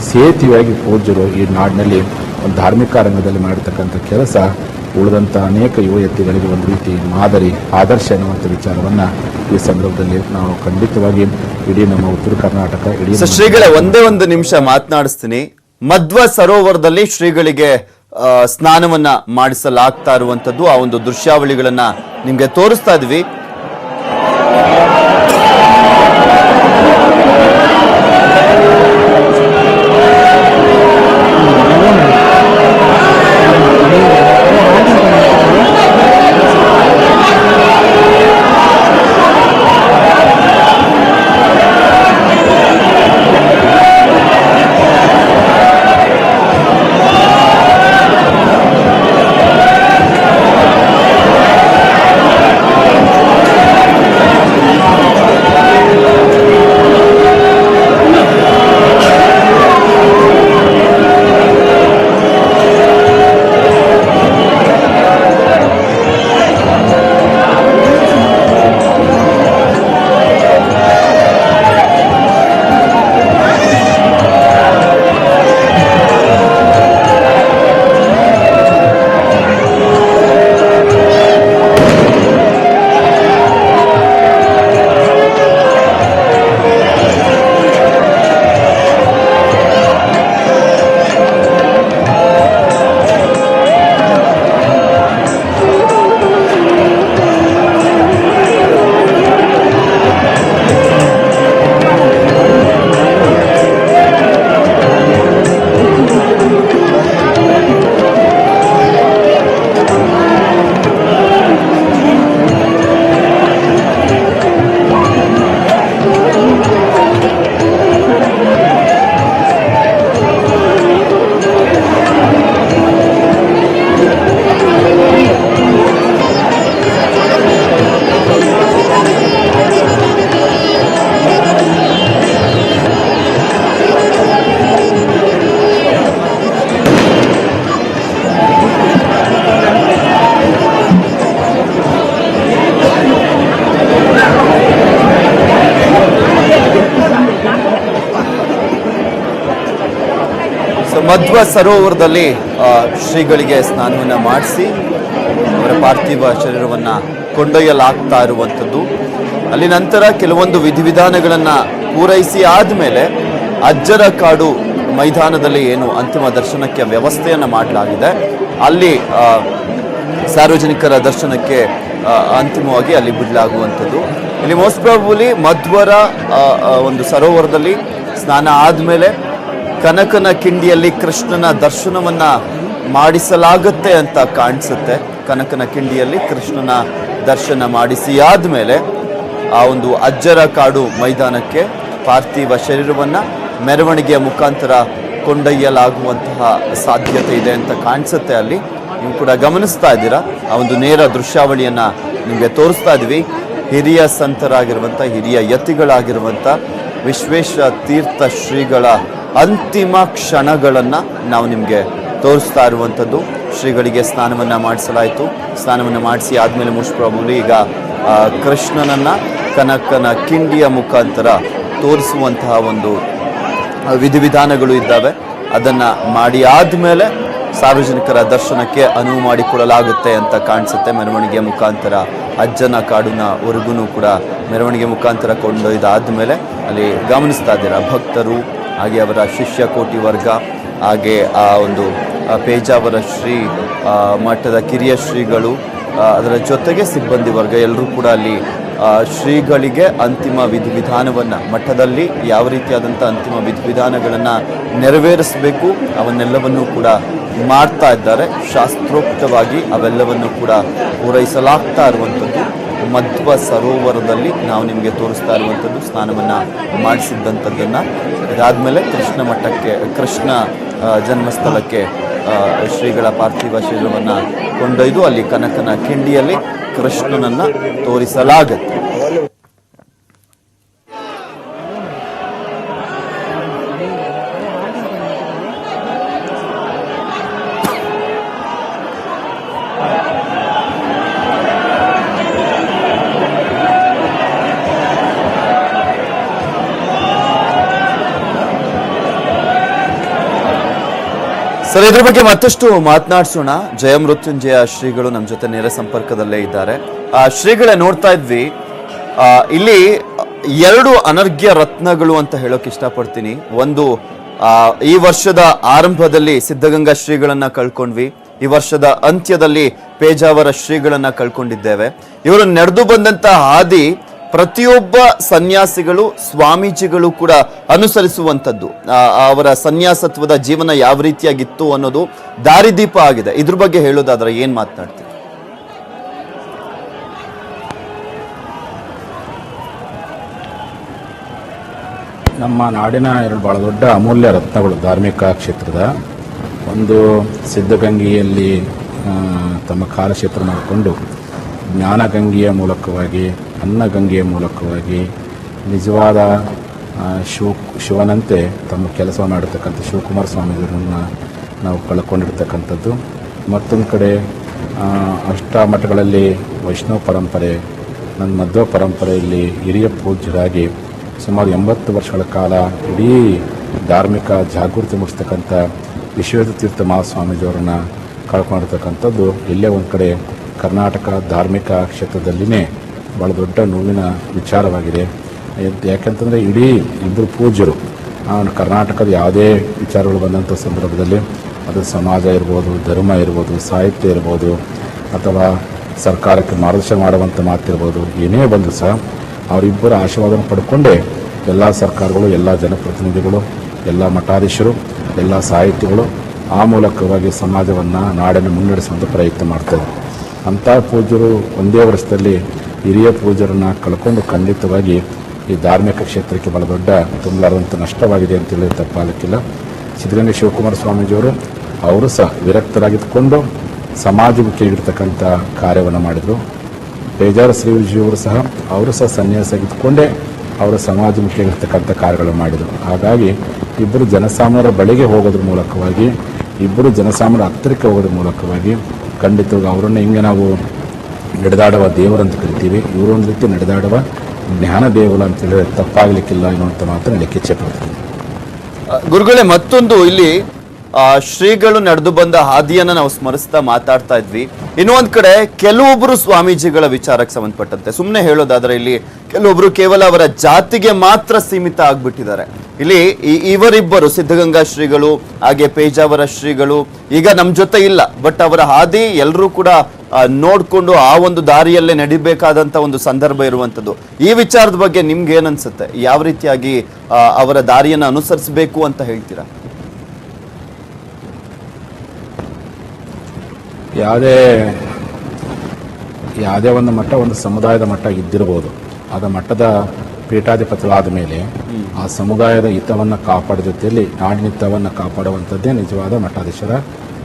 ಸೇತುವೆಯಾಗಿ ಪೂಜ್ಯರು ಈ ನಾಡಿನಲ್ಲಿ ಒಂದು ಧಾರ್ಮಿಕ ರಂಗದಲ್ಲಿ ಮಾಡಿರ್ತಕ್ಕಂಥ ಕೆಲಸ ಉಳಿದಂಥ ಅನೇಕ ಯುವತಿಗಳಿಗೆ ಒಂದು ರೀತಿ ಮಾದರಿ ಆದರ್ಶ ಎನ್ನುವಂಥ ವಿಚಾರವನ್ನು ಈ ಸಂದರ್ಭದಲ್ಲಿ ನಾವು ಖಂಡಿತವಾಗಿ ಇಡೀ ನಮ್ಮ ಉತ್ತರ ಕರ್ನಾಟಕ ಇಡೀ ಶ್ರೀಗಳೇ ಒಂದೇ ಒಂದು ನಿಮಿಷ ಮಾತನಾಡಿಸ್ತೀನಿ. ಮಧ್ವ ಸರೋವರದಲ್ಲಿ ಶ್ರೀಗಳಿಗೆ ಸ್ನಾನವನ್ನ ಮಾಡಿಸಲಾಗ್ತಾ ಇರುವಂತದ್ದು ಆ ಒಂದು ದೃಶ್ಯಾವಳಿಗಳನ್ನ ನಿಮ್ಗೆ ತೋರಿಸ್ತಾ ಇದ್ವಿ. ಮಧ್ವ ಸರೋವರದಲ್ಲಿ ಶ್ರೀಗಳಿಗೆ ಸ್ನಾನವನ್ನು ಮಾಡಿಸಿ ಅವರ ಪಾರ್ಥಿವ ಶರೀರವನ್ನು ಕೊಂಡೊಯ್ಯಲಾಗ್ತಾ ಇರುವಂಥದ್ದು. ಅಲ್ಲಿ ನಂತರ ಕೆಲವೊಂದು ವಿಧಿವಿಧಾನಗಳನ್ನು ಪೂರೈಸಿ ಆದಮೇಲೆ ಅಜ್ಜರ ಕಾಡು ಮೈದಾನದಲ್ಲಿ ಏನು ಅಂತಿಮ ದರ್ಶನಕ್ಕೆ ವ್ಯವಸ್ಥೆಯನ್ನು ಮಾಡಲಾಗಿದೆ, ಅಲ್ಲಿ ಸಾರ್ವಜನಿಕರ ದರ್ಶನಕ್ಕೆ ಅಂತಿಮವಾಗಿ ಅಲ್ಲಿ ಬಿಡಲಾಗುವಂಥದ್ದು. ಇಲ್ಲಿ ಮೋಸ್ಟ್ ಪ್ರಾಬಬ್ಲಿ ಮಧ್ವರ ಒಂದು ಸರೋವರದಲ್ಲಿ ಸ್ನಾನ ಆದಮೇಲೆ ಕನಕನ ಕಿಂಡಿಯಲ್ಲಿ ಕೃಷ್ಣನ ದರ್ಶನವನ್ನು ಮಾಡಿಸಲಾಗುತ್ತೆ ಅಂತ ಕಾಣಿಸುತ್ತೆ. ಕನಕನ ಕಿಂಡಿಯಲ್ಲಿ ಕೃಷ್ಣನ ದರ್ಶನ ಮಾಡಿಸಿ ಆದಮೇಲೆ ಆ ಒಂದು ಅಜ್ಜರ ಕಾಡು ಮೈದಾನಕ್ಕೆ ಪಾರ್ಥಿವ ಶರೀರವನ್ನು ಮೆರವಣಿಗೆಯ ಮುಖಾಂತರ ಕೊಂಡೊಯ್ಯಲಾಗುವಂತಹ ಸಾಧ್ಯತೆ ಇದೆ ಅಂತ ಕಾಣಿಸುತ್ತೆ. ಅಲ್ಲಿ ನೀವು ಕೂಡ ಗಮನಿಸ್ತಾ ಇದ್ದೀರಾ, ಆ ಒಂದು ನೇರ ದೃಶ್ಯಾವಳಿಯನ್ನು ನಿಮಗೆ ತೋರಿಸ್ತಾ ಇದ್ದೀವಿ. ಹಿರಿಯ ಸಂತರಾಗಿರುವಂಥ, ಹಿರಿಯ ಯತಿಗಳಾಗಿರುವಂಥ ವಿಶ್ವೇಶ ತೀರ್ಥ ಶ್ರೀಗಳ ಅಂತಿಮ ಕ್ಷಣಗಳನ್ನು ನಾವು ನಿಮಗೆ ತೋರಿಸ್ತಾ ಇರುವಂಥದ್ದು. ಶ್ರೀಗಳಿಗೆ ಸ್ನಾನವನ್ನು ಮಾಡಿಸಲಾಯಿತು. ಸ್ನಾನವನ್ನು ಮಾಡಿಸಿ ಆದಮೇಲೆ ಮೋಸ್ಟ್ ಪ್ರಾಬಬ್ಲಿ ಈಗ ಕೃಷ್ಣನನ್ನು ಕನಕನ ಕಿಂಡಿಯ ಮುಖಾಂತರ ತೋರಿಸುವಂತಹ ಒಂದು ವಿಧಿವಿಧಾನಗಳು ಇದ್ದಾವೆ. ಅದನ್ನು ಮಾಡಿ ಆದಮೇಲೆ ಸಾರ್ವಜನಿಕರ ದರ್ಶನಕ್ಕೆ ಅನುವು ಮಾಡಿಕೊಡಲಾಗುತ್ತೆ ಅಂತ ಕಾಣಿಸುತ್ತೆ. ಮೆರವಣಿಗೆಯ ಮುಖಾಂತರ ಅಜ್ಜನ ಕಾಡಿನವರೆಗೂ ಕೂಡ ಮೆರವಣಿಗೆ ಮುಖಾಂತರ ಕೊಂಡೊಯ್ದಾದ ಅಲ್ಲಿ ಗಮನಿಸ್ತಾ ಇದ್ದೀರಾ, ಭಕ್ತರು ಹಾಗೆ ಅವರ ಶಿಷ್ಯ ಕೋಟಿ ವರ್ಗ, ಹಾಗೆ ಆ ಒಂದು ಪೇಜಾವರ ಶ್ರೀ ಮಠದ ಕಿರಿಯ ಶ್ರೀಗಳು, ಅದರ ಜೊತೆಗೆ ಸಿಬ್ಬಂದಿ ವರ್ಗ ಎಲ್ಲರೂ ಕೂಡ ಅಲ್ಲಿ ಶ್ರೀಗಳಿಗೆ ಅಂತಿಮ ವಿಧಿವಿಧಾನವನ್ನು, ಮಠದಲ್ಲಿ ಯಾವ ರೀತಿಯಾದಂಥ ಅಂತಿಮ ವಿಧಿವಿಧಾನಗಳನ್ನು ನೆರವೇರಿಸಬೇಕು ಅವನ್ನೆಲ್ಲವನ್ನೂ ಕೂಡ ಮಾಡ್ತಾ ಇದ್ದಾರೆ. ಶಾಸ್ತ್ರೋಕ್ತವಾಗಿ ಅವೆಲ್ಲವನ್ನು ಕೂಡ ಪೂರೈಸಲಾಗ್ತಾ ಇರುವಂಥದ್ದು. ಮಧ್ವ ಸರೋವರದಲ್ಲಿ ನಾವು ನಿಮಗೆ ತೋರಿಸ್ತಾ ಇರುವಂಥದ್ದು ಸ್ನಾನವನ್ನು ಮಾಡಿಸಿದ್ದಂಥದ್ದನ್ನು. ಇದಾದಮೇಲೆ ಕೃಷ್ಣ ಮಠಕ್ಕೆ, ಕೃಷ್ಣ ಜನ್ಮಸ್ಥಳಕ್ಕೆ ಶ್ರೀಗಳ ಪಾರ್ಥಿವ ಶರೀರವನ್ನು ಕೊಂಡೊಯ್ದು ಅಲ್ಲಿ ಕನಕನ ಕಿಂಡಿಯಲ್ಲಿ ಕೃಷ್ಣನನ್ನು ತೋರಿಸಲಾಗುತ್ತೆ. ಸರ್, ಇದ್ರ ಬಗ್ಗೆ ಮತ್ತಷ್ಟು ಮಾತನಾಡಿಸೋಣ. ಜಯಮೃತ್ಯುಂಜಯ ಶ್ರೀಗಳು ನಮ್ಮ ಜೊತೆ ನೇರ ಸಂಪರ್ಕದಲ್ಲೇ ಇದ್ದಾರೆ. ಶ್ರೀಗಳೇ, ನೋಡ್ತಾ ಇದ್ವಿ ಇಲ್ಲಿ 2 ಅನರ್ಘ್ಯ ರತ್ನಗಳು ಅಂತ ಹೇಳೋಕೆ ಇಷ್ಟಪಡ್ತೀನಿ. ಒಂದು, ಈ ವರ್ಷದ ಆರಂಭದಲ್ಲಿ ಸಿದ್ಧಗಂಗಾ ಶ್ರೀಗಳನ್ನ ಕಳ್ಕೊಂಡ್ವಿ. ಈ ವರ್ಷದ ಅಂತ್ಯದಲ್ಲಿ ಪೇಜಾವರ ಶ್ರೀಗಳನ್ನ ಕಳ್ಕೊಂಡಿದ್ದೇವೆ. ಇವರು ನಡೆದು ಬಂದಂತ ಹಾದಿ ಪ್ರತಿಯೊಬ್ಬ ಸನ್ಯಾಸಿಗಳು, ಸ್ವಾಮೀಜಿಗಳು ಕೂಡ ಅನುಸರಿಸುವಂಥದ್ದು. ಅವರ ಸನ್ಯಾಸತ್ವದ ಜೀವನ ಯಾವ ರೀತಿಯಾಗಿತ್ತು ಅನ್ನೋದು ದಾರಿದೀಪ ಆಗಿದೆ. ಇದ್ರ ಬಗ್ಗೆ ಹೇಳೋದಾದ್ರೆ ಏನ್ ಮಾತನಾಡ್ತೀವಿ? ನಮ್ಮ ನಾಡಿನ 2 ಬಹಳ ದೊಡ್ಡ ಅಮೂಲ್ಯ ರತ್ನಗಳು ಧಾರ್ಮಿಕ ಕ್ಷೇತ್ರದ. ಒಂದು, ಸಿದ್ಧಗಂಗೆಯಲ್ಲಿ ತಮ್ಮ ಕಾಲಕ್ಷೇತ್ರ ಮಾಡಿಕೊಂಡು ಜ್ಞಾನಗಂಗೆಯ ಮೂಲಕವಾಗಿ, ಅನ್ನಗಂಗೆಯ ಮೂಲಕವಾಗಿ ನಿಜವಾದ ಶಿವನಂತೆ ತಮ್ಮ ಕೆಲಸ ಮಾಡಿರ್ತಕ್ಕಂಥ ಶಿವಕುಮಾರ ಸ್ವಾಮಿಯವರನ್ನು ನಾವು ಕಳ್ಕೊಂಡಿರ್ತಕ್ಕಂಥದ್ದು. ಮತ್ತೊಂದು ಕಡೆ ಅಷ್ಟಮಠಗಳಲ್ಲಿ ವೈಷ್ಣವ ಪರಂಪರೆ, ನನ್ನ ಮಧ್ವ ಪರಂಪರೆಯಲ್ಲಿ ಹಿರಿಯ ಪೂಜ್ಯರಾಗಿ ಸುಮಾರು 80 ವರ್ಷಗಳ ಕಾಲ ಇಡೀ ಧಾರ್ಮಿಕ ಜಾಗೃತಿ ಮೂಡಿಸ್ತಕ್ಕಂಥ ವಿಶ್ವೇಶತೀರ್ಥ ಮಹಾಸ್ವಾಮೀಜಿಯವರನ್ನು ಕಳ್ಕೊಂಡಿರ್ತಕ್ಕಂಥದ್ದು ಇಲ್ಲೇ ಒಂದು ಕಡೆ ಕರ್ನಾಟಕ ಧಾರ್ಮಿಕ ಕ್ಷೇತ್ರದಲ್ಲಿನೇ ಭಾಳ ದೊಡ್ಡ ನೋವಿನ ವಿಚಾರವಾಗಿದೆ. ಯಾಕೆಂತಂದರೆ ಇಡೀ ಇಬ್ಬರು ಪೂಜ್ಯರು ಕರ್ನಾಟಕದ ಯಾವುದೇ ವಿಚಾರಗಳು ಬಂದಂಥ ಸಂದರ್ಭದಲ್ಲಿ, ಅದು ಸಮಾಜ ಇರ್ಬೋದು, ಧರ್ಮ ಇರ್ಬೋದು, ಸಾಹಿತ್ಯ ಇರ್ಬೋದು, ಅಥವಾ ಸರ್ಕಾರಕ್ಕೆ ಮಾರ್ಗದರ್ಶನ ಮಾಡುವಂಥ ಮಾತಿರ್ಬೋದು, ಏನೇ ಬಂದರೂ ಸಹ ಅವರಿಬ್ಬರ ಆಶೀರ್ವಾದನ ಪಡ್ಕೊಂಡೇ ಎಲ್ಲ ಸರ್ಕಾರಗಳು, ಎಲ್ಲ ಜನಪ್ರತಿನಿಧಿಗಳು, ಎಲ್ಲ ಮಠಾಧೀಶರು, ಎಲ್ಲ ಸಾಹಿತಿಗಳು ಆ ಮೂಲಕವಾಗಿ ಸಮಾಜವನ್ನು, ನಾಡನ್ನು ಮುನ್ನಡೆಸುವಂಥ ಪ್ರಯತ್ನ ಮಾಡ್ತಾರೆ. ಅಂಥ ಪೂಜ್ಯರು ಒಂದೇ ವರ್ಷದಲ್ಲಿ ಹಿರಿಯ ಪೂಜ್ಯರನ್ನು ಕಳ್ಕೊಂಡು ಖಂಡಿತವಾಗಿ ಈ ಧಾರ್ಮಿಕ ಕ್ಷೇತ್ರಕ್ಕೆ ಬಹಳ ದೊಡ್ಡ ತುಂಬಲಾರದಂಥ ನಷ್ಟವಾಗಿದೆ ಅಂತೇಳಿ ತಪ್ಪಾಗಲಿಕ್ಕಿಲ್ಲ. ಸಿದ್ಧಗಂಗಾ ಶಿವಕುಮಾರ ಸ್ವಾಮೀಜಿಯವರು ಅವರು ಸಹ ವಿರಕ್ತರಾಗಿದ್ದುಕೊಂಡು ಸಮಾಜಮುಖಿಯಾಗಿರ್ತಕ್ಕಂಥ ಕಾರ್ಯವನ್ನು ಮಾಡಿದರು. ಪೇಜಾರ ಶ್ರೀಜಿಯವರು ಸಹ ಸನ್ಯಾಸಿಯಾಗಿದ್ದುಕೊಂಡೇ ಅವರು ಸಮಾಜಮುಖಿಯಾಗಿರ್ತಕ್ಕಂಥ ಕಾರ್ಯಗಳನ್ನು ಮಾಡಿದರು. ಹಾಗಾಗಿ ಇಬ್ಬರು ಜನಸಾಮಾನ್ಯರ ಬಳಿಗೆ ಹೋಗೋದ್ರ ಮೂಲಕವಾಗಿ, ಇಬ್ಬರು ಜನಸಾಮಾನ್ಯರ ಹತ್ತಿರಕ್ಕೆ ಹೋಗೋದ್ರ ಮೂಲಕವಾಗಿ ಖಂಡಿತವಾಗಿ ಅವರನ್ನು ಹಿಂಗೆ ನಾವು ನಡೆದಾಡುವ ದೇವರಂತ ಕರಿತೀವಿ, ಇವರು ಒಂದು ರೀತಿ ನಡೆದಾಡುವ ಜ್ಞಾನ ದೇವರು ಅಂತ ಹೇಳಿದ್ರೆ ತಪ್ಪಾಗಲಿಕ್ಕಿಲ್ಲ ಅನ್ನುವಂಥ ಮಾತನ್ನು ಲೆಕ್ಕಿಚ್ಛೆ ಪಡ್ತೀನಿ. ಗುರುಗಳೇ, ಮತ್ತೊಂದು ಇಲ್ಲಿ ಶ್ರೀಗಳು ನಡೆದು ಬಂದ ಹಾದಿಯನ್ನ ನಾವು ಸ್ಮರಿಸ್ತಾ ಮಾತಾಡ್ತಾ ಇದ್ವಿ. ಇನ್ನೊಂದ್ ಕಡೆ ಕೆಲವೊಬ್ರು ಸ್ವಾಮೀಜಿಗಳ ವಿಚಾರಕ್ಕೆ ಸಂಬಂಧಪಟ್ಟಂತೆ ಸುಮ್ಮನೆ ಹೇಳೋದಾದ್ರೆ ಇಲ್ಲಿ ಕೆಲವೊಬ್ರು ಕೇವಲ ಅವರ ಜಾತಿಗೆ ಮಾತ್ರ ಸೀಮಿತ ಆಗ್ಬಿಟ್ಟಿದ್ದಾರೆ. ಇಲ್ಲಿ ಇವರಿಬ್ಬರು ಸಿದ್ಧಗಂಗಾ ಶ್ರೀಗಳು ಹಾಗೆ ಪೇಜಾವರ ಶ್ರೀಗಳು ಈಗ ನಮ್ ಜೊತೆ ಇಲ್ಲ, ಬಟ್ ಅವರ ಹಾದಿ ಎಲ್ಲರೂ ಕೂಡ ನೋಡ್ಕೊಂಡು ಆ ಒಂದು ದಾರಿಯಲ್ಲೇ ನಡಿಬೇಕಾದಂತ ಒಂದು ಸಂದರ್ಭ ಇರುವಂತದ್ದು. ಈ ವಿಚಾರದ ಬಗ್ಗೆ ನಿಮ್ಗೆ ಏನನ್ಸುತ್ತೆ? ಯಾವ ರೀತಿಯಾಗಿ ಅವರ ದಾರಿಯನ್ನು ಅನುಸರಿಸಬೇಕು ಅಂತ ಹೇಳ್ತೀರಾ? ಯಾವುದೇ ಒಂದು ಮಟ್ಟ, ಒಂದು ಸಮುದಾಯದ ಮಟ್ಟ ಇದ್ದಿರಬಹುದು. ಅದ ಮಟ್ಟದ ಪೀಠಾಧಿಪತಿಗಳಾದ ಮೇಲೆ ಆ ಸಮುದಾಯದ ಹಿತವನ್ನು ಕಾಪಾಡೋ ಜೊತೆಯಲ್ಲಿ ನಾಡಿನ ಹಿತವನ್ನು ಕಾಪಾಡುವಂಥದ್ದೇ ನಿಜವಾದ ಮಠಾಧೀಶರ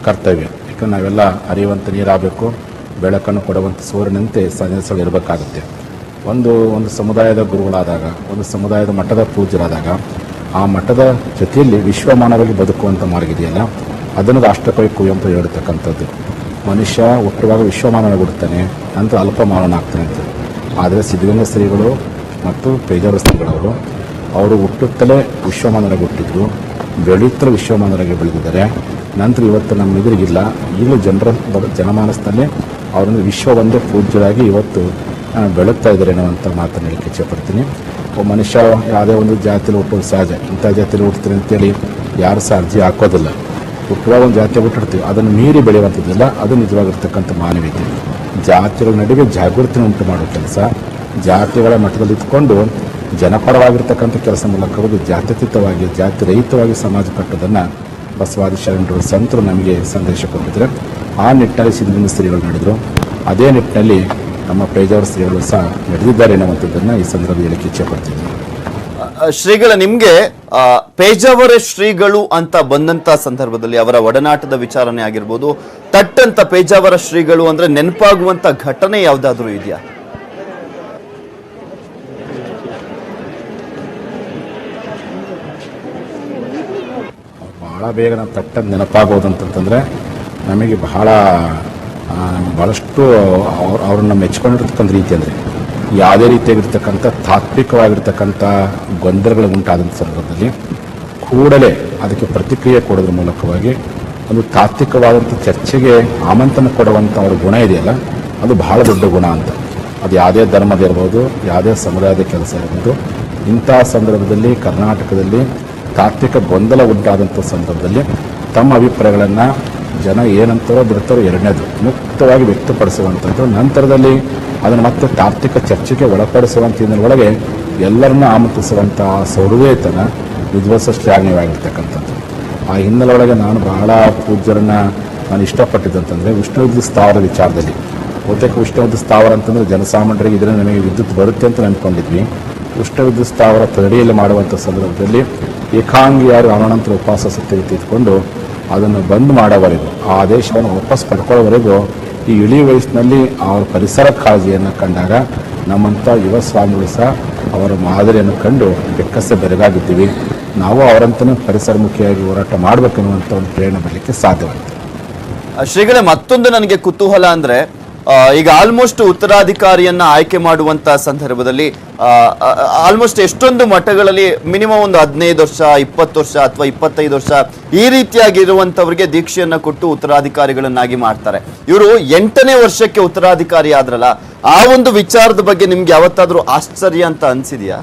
ಕರ್ತವ್ಯ. ಯಾಕಂದ್ರೆ ನಾವೆಲ್ಲ ಅರಿಯುವಂಥ ನೀರಾಗಬೇಕು, ಬೆಳಕನ್ನು ಕೊಡುವಂಥ ಸೂರ್ಯನಂತೆ ಸದಸ್ಯರು ಇರಬೇಕಾಗುತ್ತೆ. ಒಂದು ಸಮುದಾಯದ ಗುರುಗಳಾದಾಗ, ಒಂದು ಸಮುದಾಯದ ಮಠದ ಪೂಜ್ಯರಾದಾಗ ಆ ಮಠದ ಜೊತೆಯಲ್ಲಿ ವಿಶ್ವಮಾನವಾಗಿ ಬದುಕುವಂಥ ಮಾರ್ಗ ಇದೆಯಲ್ಲ, ಅದನ್ನು ರಾಷ್ಟ್ರಕವಿ ಕುವೆಂಪು ಹೇಳಿರ್ತಕ್ಕಂಥದ್ದು. ಮನುಷ್ಯ ಹುಟ್ಟುವಾಗ ವಿಶ್ವಮಾನವಾಗಿಡ್ತಾನೆ, ನಂತರ ಅಲ್ಪಮಾನನಾಗ್ತಾನೆ ಅಂತ. ಆದರೆ ಸಿದ್ಧಗಂಗಾ ಶ್ರೀಗಳು ಮತ್ತು ಪೇಜಾವರ ಶ್ರೀಗಳವರು ಅವರು ಹುಟ್ಟುತ್ತಲೇ ವಿಶ್ವಮಾನರಾಗಿ ಹುಟ್ಟಿದ್ರು, ಬೆಳೆಯುತ್ತಲೇ ವಿಶ್ವಮಾನರಾಗಿ ಬೆಳೆದಿದ್ದಾರೆ. ನಂತರ ಇವತ್ತು ನಮ್ಮ ಎದುರಿಗಿಲ್ಲ, ಈಗಲೂ ಜನಮಾನಸದಲ್ಲಿ ಅವರನ್ನು ವಿಶ್ವ ಒಂದೇ ಪೂಜ್ಯರಾಗಿ ಇವತ್ತು ಬೆಳಗ್ತಾ ಇದ್ದಾರೆ ಅನ್ನುವಂಥ ಮಾತನ್ನು ಹೇಳಕ್ಕೆ ಇಚ್ಛೆಪಡ್ತೀನಿ. ಒಬ್ಬ ಮನುಷ್ಯ ಯಾವುದೇ ಒಂದು ಜಾತಿಯಲ್ಲಿ ಹುಟ್ಟೋದು ಸಹಜ. ಇಂಥ ಜಾತಿಯಲ್ಲಿ ಹುಡ್ತೀನಿ ಅಂತೇಳಿ ಯಾರು ಸಹ ಅರ್ಜಿ ಹಾಕೋದಿಲ್ಲ. ಹುಟ್ಟುವಾಗ ಒಂದು ಜಾತಿ ಹುಟ್ಟಿರ್ತೀವಿ, ಅದನ್ನು ಮೀರಿ ಬೆಳೆಯುವಂಥದ್ದಿಲ್ಲ. ಅದು ನಿಜವಾಗಿರ್ತಕ್ಕಂಥ ಮಾನವೀಯತೆ. ಜಾತಿಗಳ ನಡುವೆ ಜಾಗೃತಿ ಉಂಟು ಮಾಡೋ ಕೆಲಸ, ಜಾತಿಗಳ ಮಟ್ಟದಲ್ಲಿ ಇಟ್ಕೊಂಡು ಜನಪರವಾಗಿರ್ತಕ್ಕಂಥ ಕೆಲಸ ಮೂಲಕ ಜಾತ್ಯತೀತವಾಗಿ, ಜಾತಿ ರಹಿತವಾಗಿ ಸಮಾಜ ಕಟ್ಟೋದನ್ನು ಬಸವಾದಿ ಶರಣರು ಸಂತರು ನಮಗೆ ಸಂದೇಶ ಕೊಟ್ಟಿದ್ದಾರೆ. ಆ ನಿಟ್ಟಿನಲ್ಲಿ ಸಿದ್ಧಗಂಗಾ ಶ್ರೀಗಳು ನಡೆದರು. ಅದೇ ನಿಟ್ಟಿನಲ್ಲಿ ನಮ್ಮ ಪೇಜಾವರ ಶ್ರೀಗಳು ಸಹ ನಡೆದಿದ್ದಾರೆ ಎನ್ನುವಂಥದ್ದನ್ನು ಈ ಸಂದರ್ಭದಲ್ಲಿ ಹೇಳಿಕ್ಕೆ ಇಚ್ಛೆಪಡ್ತೀನಿ. ಶ್ರೀಗಳ, ನಿಮ್ಗೆ ಪೇಜಾವರ ಶ್ರೀಗಳು ಅಂತ ಬಂದಂತ ಸಂದರ್ಭದಲ್ಲಿ ಅವರ ಒಡನಾಟದ ವಿಚಾರಣೆ ಆಗಿರ್ಬೋದು, ತಟ್ಟಂತ ಪೇಜಾವರ ಶ್ರೀಗಳು ಅಂದ್ರೆ ನೆನಪಾಗುವಂತ ಘಟನೆ ಯಾವ್ದಾದ್ರು ಇದೆಯಾ? ಬಹಳ ಬೇಗ ನಾವು ತಟ್ಟದ್ದು ನೆನಪಾಗೋದಂತಂದರೆ ನಮಗೆ ಭಾಳಷ್ಟು ಅವ್ರನ್ನ ಮೆಚ್ಕೊಂಡಿರ್ತಕ್ಕಂಥ ರೀತಿ ಅಂದರೆ ಯಾವುದೇ ರೀತಿಯಾಗಿರ್ತಕ್ಕಂಥ ತಾತ್ವಿಕವಾಗಿರ್ತಕ್ಕಂಥ ಗೊಂದಲಗಳು ಉಂಟಾದಂಥ ಸಂದರ್ಭದಲ್ಲಿ ಕೂಡಲೇ ಅದಕ್ಕೆ ಪ್ರತಿಕ್ರಿಯೆ ಕೊಡೋದ್ರ ಮೂಲಕವಾಗಿ ಒಂದು ತಾತ್ವಿಕವಾದಂಥ ಚರ್ಚೆಗೆ ಆಮಂತ್ರಣ ಕೊಡುವಂಥ ಅವ್ರ ಗುಣ ಇದೆಯಲ್ಲ, ಅದು ಬಹಳ ದೊಡ್ಡ ಗುಣ ಅಂತ. ಅದು ಯಾವುದೇ ಧರ್ಮದ ಇರ್ಬೋದು, ಯಾವುದೇ ಸಮುದಾಯದ ಕೆಲಸ ಇರ್ಬೋದು. ಇಂಥ ಸಂದರ್ಭದಲ್ಲಿ ಕರ್ನಾಟಕದಲ್ಲಿ ತಾತ್ವಿಕ ಗೊಂದಲ ಉಂಟಾದಂಥ ಸಂದರ್ಭದಲ್ಲಿ ತಮ್ಮ ಅಭಿಪ್ರಾಯಗಳನ್ನು ಜನ ಏನಂತಾರೋ ಬಿಡ್ತಾರೋ ಎರಡನೇದು ಮುಕ್ತವಾಗಿ ವ್ಯಕ್ತಪಡಿಸುವಂಥದ್ದು, ನಂತರದಲ್ಲಿ ಅದನ್ನು ಮತ್ತೆ ತಾತ್ವಿಕ ಚರ್ಚೆಗೆ ಒಳಪಡಿಸುವಂಥ ಹಿನ್ನೆಲೆಯೊಳಗೆ ಎಲ್ಲರನ್ನ ಆಮಂತ್ರಿಸುವಂಥ ಸೌಹೃದಯತನ ವಿಧ್ವಸ ಶ್ಲಾಘನೀಯವಾಗಿರ್ತಕ್ಕಂಥದ್ದು. ಆ ಹಿನ್ನೆಲೆಯೊಳಗೆ ನಾನು ಬಹಳ ಪೂಜ್ಯರನ್ನು ನಾನು ಇಷ್ಟಪಟ್ಟಿದ್ದಂತಂದರೆ ಉಷ್ಣವಿದ್ಯುತ್ ಸ್ಥಾವರ ವಿಚಾರದಲ್ಲಿ. ಬಹುತೇಕ ಉಷ್ಣವಿದ್ಯುತ್ ಸ್ಥಾವರ ಅಂತಂದರೆ ಜನಸಾಮಾನ್ಯರಿಗೆ ಇದರಿಂದ ನಮಗೆ ವಿದ್ಯುತ್ ಬರುತ್ತೆ ಅಂತ ಅಂದ್ಕೊಂಡಿದ್ವಿ. ಉಷ್ಣವಿದ್ಯುತ್ ಸ್ಥಾವರ ತಡೆಯಲ್ಲಿ ಮಾಡುವಂಥ ಸಂದರ್ಭದಲ್ಲಿ ಏಕಾಂಗಿಯಾರು ಆನಂತರ ಉಪವಾಸ ಸತ್ಯ ತೆಗೆದುಕೊಂಡು ಅದನ್ನು ಬಂದ್ ಮಾಡೋವರೆಗೂ, ಆ ಆದೇಶವನ್ನು ವಾಪಸ್ ಪಡ್ಕೊಳ್ಳೋವರೆಗೂ ಈ ಇಳಿ ವಯಸ್ಸಿನಲ್ಲಿ ಅವರ ಪರಿಸರ ಕಾಳಜಿಯನ್ನು ಕಂಡಾಗ ನಮ್ಮಂಥ ಯುವ ಸ್ವಾಮಿಗಳು ಸಹ ಅವರ ಮಾದರಿಯನ್ನು ಕಂಡು ಬೆಕ್ಕಸೆ ಬೆರಗಾಗಿದ್ದೀವಿ. ನಾವು ಅವರಂತನೇ ಪರಿಸರಮುಖಿಯಾಗಿ ಹೋರಾಟ ಮಾಡಬೇಕೆನ್ನುವಂಥ ಒಂದು ಪ್ರೇರಣೆ ಬರಲಿಕ್ಕೆ ಸಾಧ್ಯವಾಯಿತು. ಶ್ರೀಗಳೇ, ಮತ್ತೊಂದು ನನಗೆ ಕುತೂಹಲ ಅಂದ್ರೆ ಈಗ ಆಲ್ಮೋಸ್ಟ್ ಉತ್ತರಾಧಿಕಾರಿಯನ್ನ ಆಯ್ಕೆ ಮಾಡುವಂತ ಸಂದರ್ಭದಲ್ಲಿ ಆಲ್ಮೋಸ್ಟ್ ಎಷ್ಟೊಂದು ಮಠಗಳಲ್ಲಿ ಮಿನಿಮಮ್ ಒಂದು 15 ವರ್ಷ 20 ವರ್ಷ ಅಥವಾ 25 ವರ್ಷ ಈ ರೀತಿಯಾಗಿರುವಂತವ್ರಿಗೆ ದೀಕ್ಷೆಯನ್ನ ಕೊಟ್ಟು ಉತ್ತರಾಧಿಕಾರಿಗಳನ್ನಾಗಿ ಮಾಡ್ತಾರೆ. ಇವರು 8ನೇ ವರ್ಷಕ್ಕೆ ಉತ್ತರಾಧಿಕಾರಿ ಆದ್ರಲ್ಲ, ಆ ಒಂದು ವಿಚಾರದ ಬಗ್ಗೆ ನಿಮ್ಗೆ ಯಾವತ್ತಾದ್ರೂ ಆಶ್ಚರ್ಯ ಅಂತ ಅನ್ಸಿದ್ಯಾ?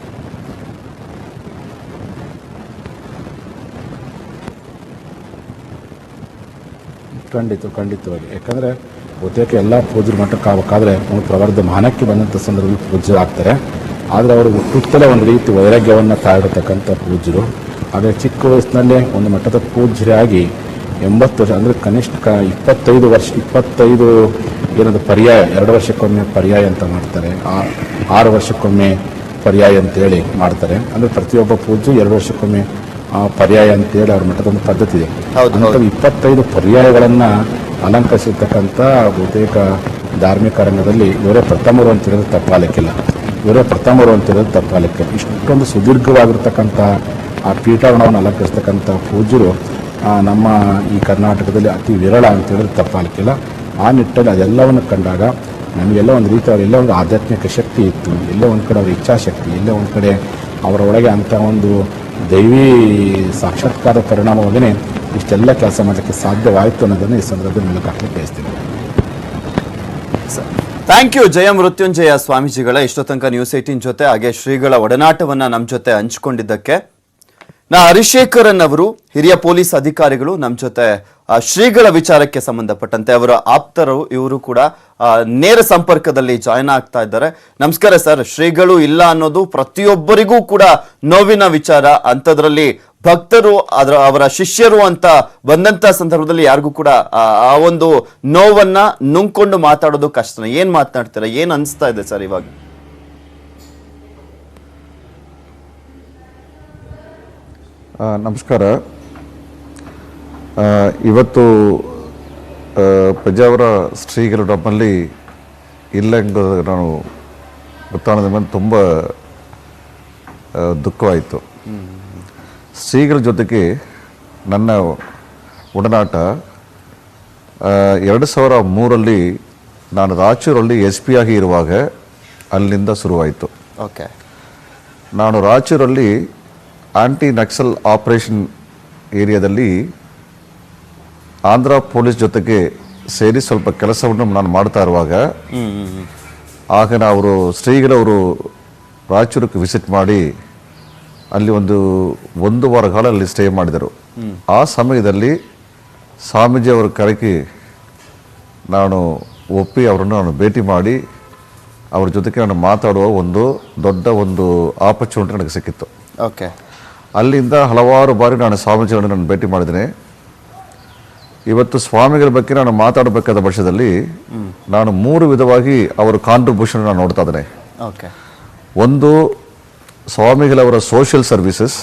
ಖಂಡಿತವಾಗಿ. ಯಾಕಂದರೆ ಬಹುತೇಕ ಎಲ್ಲ ಪೂಜ್ಯರು ಮಠಕ್ಕೆ ಆಗಬೇಕಾದ್ರೆ ಒಂದು ಪ್ರವರ್ಧ ಮಾನಕ್ಕೆ ಬಂದಂಥ ಸಂದರ್ಭದಲ್ಲಿ ಪೂಜ್ಯರಾಗ್ತಾರೆ. ಆದರೆ ಅವರು ಹುಟ್ಟುತ್ತಲೇ ಒಂದು ರೀತಿ ವೈರಾಗ್ಯವನ್ನು ತಾಳಿರತಕ್ಕಂಥ ಪೂಜ್ಯರು. ಆದರೆ ಚಿಕ್ಕ ವಯಸ್ಸಿನಲ್ಲೇ ಒಂದು ಮಠದ ಪೂಜ್ಯರಾಗಿ 80 ವರ್ಷ ಅಂದರೆ ಕನಿಷ್ಠ 25 ವರ್ಷ 25 ಏನದು ಪರ್ಯಾಯ, 2 ವರ್ಷಕ್ಕೊಮ್ಮೆ ಪರ್ಯಾಯ ಅಂತ ಮಾಡ್ತಾರೆ, 6 ವರ್ಷಕ್ಕೊಮ್ಮೆ ಪರ್ಯಾಯ ಅಂತೇಳಿ ಮಾಡ್ತಾರೆ. ಅಂದರೆ ಪ್ರತಿಯೊಬ್ಬ ಪೂಜ್ಯ 2 ವರ್ಷಕ್ಕೊಮ್ಮೆ ಪರ್ಯಾಯ ಅಂತೇಳಿ ಅವ್ರ ಮಠದ ಒಂದು ಪದ್ಧತಿ ಇದೆ. 25 ಪರ್ಯಾಯಗಳನ್ನು ಅಲಂಕರಿಸಿರ್ತಕ್ಕಂಥ ಬಹುತೇಕ ಧಾರ್ಮಿಕ ರಂಗದಲ್ಲಿ ಇವರೇ ಪ್ರಥಮರು ಅಂತಿರೋದು ತಪ್ಪಾಲಿಕ್ಕಿಲ್ಲ. ಇಷ್ಟೊಂದು ಸುದೀರ್ಘವಾಗಿರ್ತಕ್ಕಂಥ ಆ ಪೀಠಾವರಣವನ್ನು ಅಲಂಕರಿಸ್ತಕ್ಕಂಥ ಪೂಜ್ಯರು ನಮ್ಮ ಈ ಕರ್ನಾಟಕದಲ್ಲಿ ಅತಿ ವಿರಳ ಅಂತ ಹೇಳಿದ್ರೆ ತಪ್ಪಾಲಿಕ್ಕಿಲ್ಲ. ಆ ನಿಟ್ಟಲ್ಲಿ ಅದೆಲ್ಲವನ್ನು ಕಂಡಾಗ ನಮಗೆಲ್ಲ ಒಂದು ರೀತಿ ಅವರೆಲ್ಲ ಒಂದು ಆಧ್ಯಾತ್ಮಿಕ ಶಕ್ತಿ ಇತ್ತು, ಎಲ್ಲೋ ಒಂದು ಕಡೆ ಅವರ ಇಚ್ಛಾಶಕ್ತಿ, ಎಲ್ಲೋ ಒಂದು ಕಡೆ ಅವರ ಒಳಗೆ ಅಂಥ ಒಂದು ದೈವಿ ಸಾಕ್ಷಾತ್ಕಾರ ಪರಿಣಾಮವಾಗೇ ಇಷ್ಟೆಲ್ಲ ಕೆಲಸ ಮಾಡಲಿಕ್ಕೆ ಸಾಧ್ಯವಾಯಿತು ಅನ್ನೋದನ್ನು ಈ ಸಂದರ್ಭದಲ್ಲಿ ಮೂಲಕ ಹಾಕಲಿಕ್ಕೆ ಬಯಸ್ತೀನಿ. ಥ್ಯಾಂಕ್ ಯು ಜಯ ಮೃತ್ಯುಂಜಯ ಸ್ವಾಮೀಜಿಗಳ ಇಷ್ಟೋ ತನಕ ನ್ಯೂಸ್ 18 ಜೊತೆ ಹಾಗೆ ಶ್ರೀಗಳ ಒಡನಾಟವನ್ನ ನಮ್ಮ ಜೊತೆ ಹಂಚಿಕೊಂಡಿದ್ದಕ್ಕೆ. ಹರಿಶೇಖರನ್ ಅವರು ಹಿರಿಯ ಪೊಲೀಸ್ ಅಧಿಕಾರಿಗಳು ನಮ್ಮ ಜೊತೆ ಶ್ರೀಗಳ ವಿಚಾರಕ್ಕೆ ಸಂಬಂಧಪಟ್ಟಂತೆ ಅವರ ಆಪ್ತರು ಇವರು ಕೂಡ ನೇರ ಸಂಪರ್ಕದಲ್ಲಿ ಜಾಯ್ನ್ ಆಗ್ತಾ ಇದ್ದಾರೆ. ನಮಸ್ಕಾರ ಸರ್. ಶ್ರೀಗಳು ಇಲ್ಲ ಅನ್ನೋದು ಪ್ರತಿಯೊಬ್ಬರಿಗೂ ಕೂಡ ನೋವಿನ ವಿಚಾರ. ಅಂಥದ್ರಲ್ಲಿ ಭಕ್ತರು ಅವರ ಶಿಷ್ಯರು ಅಂತ ಬಂದಂತ ಸಂದರ್ಭದಲ್ಲಿ ಯಾರಿಗೂ ಕೂಡ ಆ ಒಂದು ನೋವನ್ನ ನುಂಗ್ಕೊಂಡು ಮಾತಾಡೋದು ಕಷ್ಟ. ಏನ್ ಮಾತನಾಡ್ತೀರಾ? ಏನ್ ಅನಿಸ್ತಾ ಇದೆ ಸರ್ ಇವಾಗ? ನಮಸ್ಕಾರ. ಇವತ್ತು ಪಂಜಾವರ ಶ್ರೀಗಳು ನಮ್ಮಲ್ಲಿ ಇಲ್ಲ ಎಂಬುದು ನಾನು ಗೊತ್ತಾದ ಮೇಲೆ ತುಂಬ ದುಃಖವಾಯಿತು. ಶ್ರೀಗಳ ಜೊತೆಗೆ ನನ್ನ ಒಡನಾಟ 2003 ನಾನು ರಾಯಚೂರಲ್ಲಿ SP ಆಗಿ ಇರುವಾಗ ಅಲ್ಲಿಂದ ಶುರುವಾಯಿತು. ಓಕೆ. ನಾನು ರಾಯಚೂರಲ್ಲಿ ಆಂಟಿ ನಕ್ಸಲ್ ಆಪರೇಷನ್ ಏರಿಯಾದಲ್ಲಿ ಆಂಧ್ರ ಪೊಲೀಸ್ ಜೊತೆಗೆ ಸೇರಿ ಸ್ವಲ್ಪ ಕೆಲಸವನ್ನು ನಾನು ಮಾಡ್ತಾ ಇರುವಾಗ ಆಗ ಅವರು ಶ್ರೀಗಳವರು ರಾಯಚೂರಿಗೆ ವಿಸಿಟ್ ಮಾಡಿ ಅಲ್ಲಿ ಒಂದು ವಾರ ಕಾಲ ಅಲ್ಲಿ ಸ್ಟೇ ಮಾಡಿದರು. ಆ ಸಮಯದಲ್ಲಿ ಸ್ವಾಮೀಜಿ ಅವರ ಕರೆಗೆ ನಾನು ಒಪ್ಪಿ ಅವರನ್ನು ನಾನು ಭೇಟಿ ಮಾಡಿ ಅವ್ರ ಜೊತೆಗೆ ನಾನು ಮಾತಾಡುವ ದೊಡ್ಡ ಆಪರ್ಚುನಿಟಿ ನನಗೆ ಸಿಕ್ಕಿತ್ತು. ಓಕೆ. ಅಲ್ಲಿಂದ ಹಲವಾರು ಬಾರಿ ನಾನು ಸ್ವಾಮೀಜಿಗಳನ್ನು ನಾನು ಭೇಟಿ ಮಾಡಿದ್ದೇನೆ. ಇವತ್ತು ಸ್ವಾಮಿಗಳ ಬಗ್ಗೆ ನಾನು ಮಾತಾಡಬೇಕಾದ ಪಕ್ಷದಲ್ಲಿ ನಾನು 3 ವಿಧವಾಗಿ ಅವರ ಕಾಂಟ್ರಿಬ್ಯೂಷನ್ ನಾನು ನೋಡ್ತಾ ಇದ್ದೇನೆ. ಓಕೆ. ಒಂದು ಸ್ವಾಮಿಗಳವರ ಸೋಷಿಯಲ್ ಸರ್ವಿಸಸ್,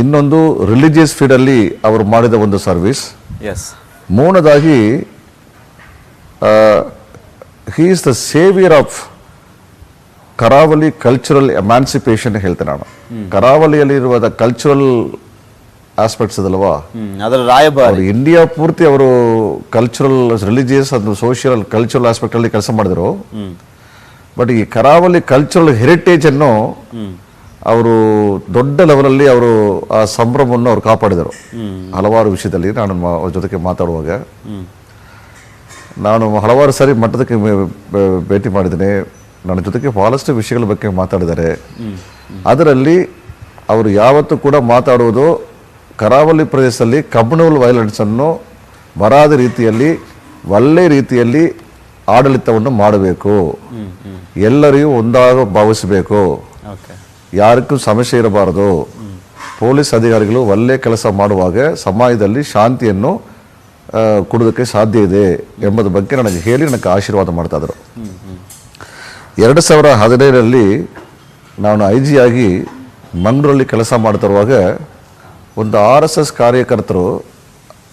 ಇನ್ನೊಂದು ರಿಲಿಜಿಯಸ್ ಫೀಲ್ಡಲ್ಲಿ ಅವರು ಮಾಡಿದ ಒಂದು ಸರ್ವಿಸ್, ಮೂರನೇದಾಗಿ he is the saviour of ಕರಾವಳಿ ಕಲ್ಚರಲ್ ಎಮ್ಯಾನ್ಸಿಪೇಷನ್ ಹೇಳ್ತೇನೆ ನಾನು. ಕರಾವಳಿಯಲ್ಲಿರುವ ಕಲ್ಚರಲ್ ಆಸ್ಪೆಕ್ಟ್ಸ್ ಅದಲ್ವಾ, ಅದರ ರಾಯಭಾರಿ. ಇಂಡಿಯಾ ಪೂರ್ತಿ ಅವರು ಕಲ್ಚರಲ್, ರಿಲಿಜಿಯಸ್ ಅದು ಸೋಷಿಯಲ್ ಕಲ್ಚರಲ್ ಆಸ್ಪೆಕ್ಟ್ ಅಲ್ಲಿ ಕೆಲಸ ಮಾಡಿದ್ರು. ಬಟ್ ಈ ಕರಾವಳಿ ಕಲ್ಚರಲ್ ಹೆರಿಟೇಜ್ ಅನ್ನು ಅವರು ದೊಡ್ಡ ಲೆವೆಲಲ್ಲಿ ಅವರು ಆ ಸಂಭ್ರಮವನ್ನು ಅವರು ಕಾಪಾಡಿದರು. ಹಲವಾರು ವಿಷಯದಲ್ಲಿ ನಾನು ಅವ್ರ ಜೊತೆಗೆ ಮಾತಾಡುವಾಗ ನಾನು ಹಲವಾರು ಸಾರಿ ಮಟ್ಟದಕ್ಕೆ ಭೇಟಿ ಮಾಡಿದ್ದೇನೆ. ನನ್ನ ಜೊತೆಗೆ ಬಹಳಷ್ಟು ವಿಷಯಗಳ ಬಗ್ಗೆ ಮಾತಾಡಿದ್ದಾರೆ. ಅದರಲ್ಲಿ ಅವರು ಯಾವತ್ತೂ ಕೂಡ ಮಾತಾಡುವುದು ಕರಾವಳಿ ಪ್ರದೇಶದಲ್ಲಿ ಕಮ್ಯುನಲ್ ವೈಲೆನ್ಸ್ ಅನ್ನು ಬರಾದ ರೀತಿಯಲ್ಲಿ ಒಳ್ಳೆ ರೀತಿಯಲ್ಲಿ ಆಡಳಿತವನ್ನು ಮಾಡಬೇಕು, ಎಲ್ಲರಿಗೂ ಒಂದಾಗ ಭಾವಿಸಬೇಕು, ಯಾರಿಗೂ ಸಮಸ್ಯೆ ಇರಬಾರದು, ಪೊಲೀಸ್ ಅಧಿಕಾರಿಗಳು ಒಳ್ಳೆ ಕೆಲಸ ಮಾಡುವಾಗ ಸಮಾಜದಲ್ಲಿ ಶಾಂತಿಯನ್ನು ಕೊಡೋದಕ್ಕೆ ಸಾಧ್ಯ ಇದೆ ಎಂಬುದ ಬಗ್ಗೆ ನನಗೆ ಹೇಳಿ ನನಗೆ ಆಶೀರ್ವಾದ ಮಾಡ್ತಾ ಇದ್ರು. 2015 ನಾನು IG ಆಗಿ ಮಂಗಳೂರಲ್ಲಿ ಕೆಲಸ ಮಾಡ್ತಿರುವಾಗ ಒಂದು RSS ಕಾರ್ಯಕರ್ತರು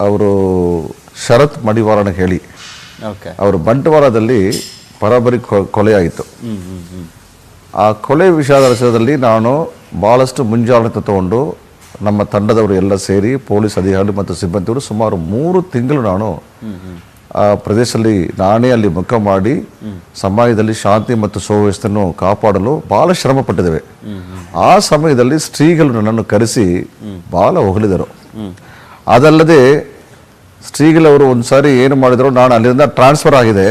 ಅವರು ಶರತ್ ಮಡಿವಾಳನ ಹೇಳಿ ಅವರು ಬಂಟ್ವಾಳದಲ್ಲಿ ಬರಾಬರಿ ಕೊಲೆಯಾಯಿತು. ಆ ಕೊಲೆ ವಿಷಯದಲ್ಲಿ ನಾನು ಭಾಳಷ್ಟು ಮುಂಜಾಗ್ರತೆ ತಗೊಂಡು ನಮ್ಮ ತಂಡದವರು ಎಲ್ಲ ಸೇರಿ ಪೊಲೀಸ್ ಅಧಿಕಾರಿಗಳು ಮತ್ತು ಸಿಬ್ಬಂದಿಗಳು ಸುಮಾರು 3 ತಿಂಗಳು ನಾನು ಆ ಪ್ರದೇಶದಲ್ಲಿ ನಾನೇ ಅಲ್ಲಿ ಮುಖ ಮಾಡಿ ಸಮಾಜದಲ್ಲಿ ಶಾಂತಿ ಮತ್ತು ಸುವ್ಯವಸ್ಥೆಯನ್ನು ಕಾಪಾಡಲು ಬಹಳ ಶ್ರಮ ಪಟ್ಟಿದ್ದೇವೆ. ಆ ಸಮಯದಲ್ಲಿ ಶ್ರೀಗಳು ನನ್ನನ್ನು ಕರೆಸಿ ಬಹಳ ಹೊಗಳಿದರು. ಅದಲ್ಲದೆ ಶ್ರೀಗಳವರು ಒಂದ್ಸಾರಿ ಏನು ಮಾಡಿದ್ರು, ನಾನು ಅಲ್ಲಿಂದ ಟ್ರಾನ್ಸ್ಫರ್ ಆಗಿದೆ,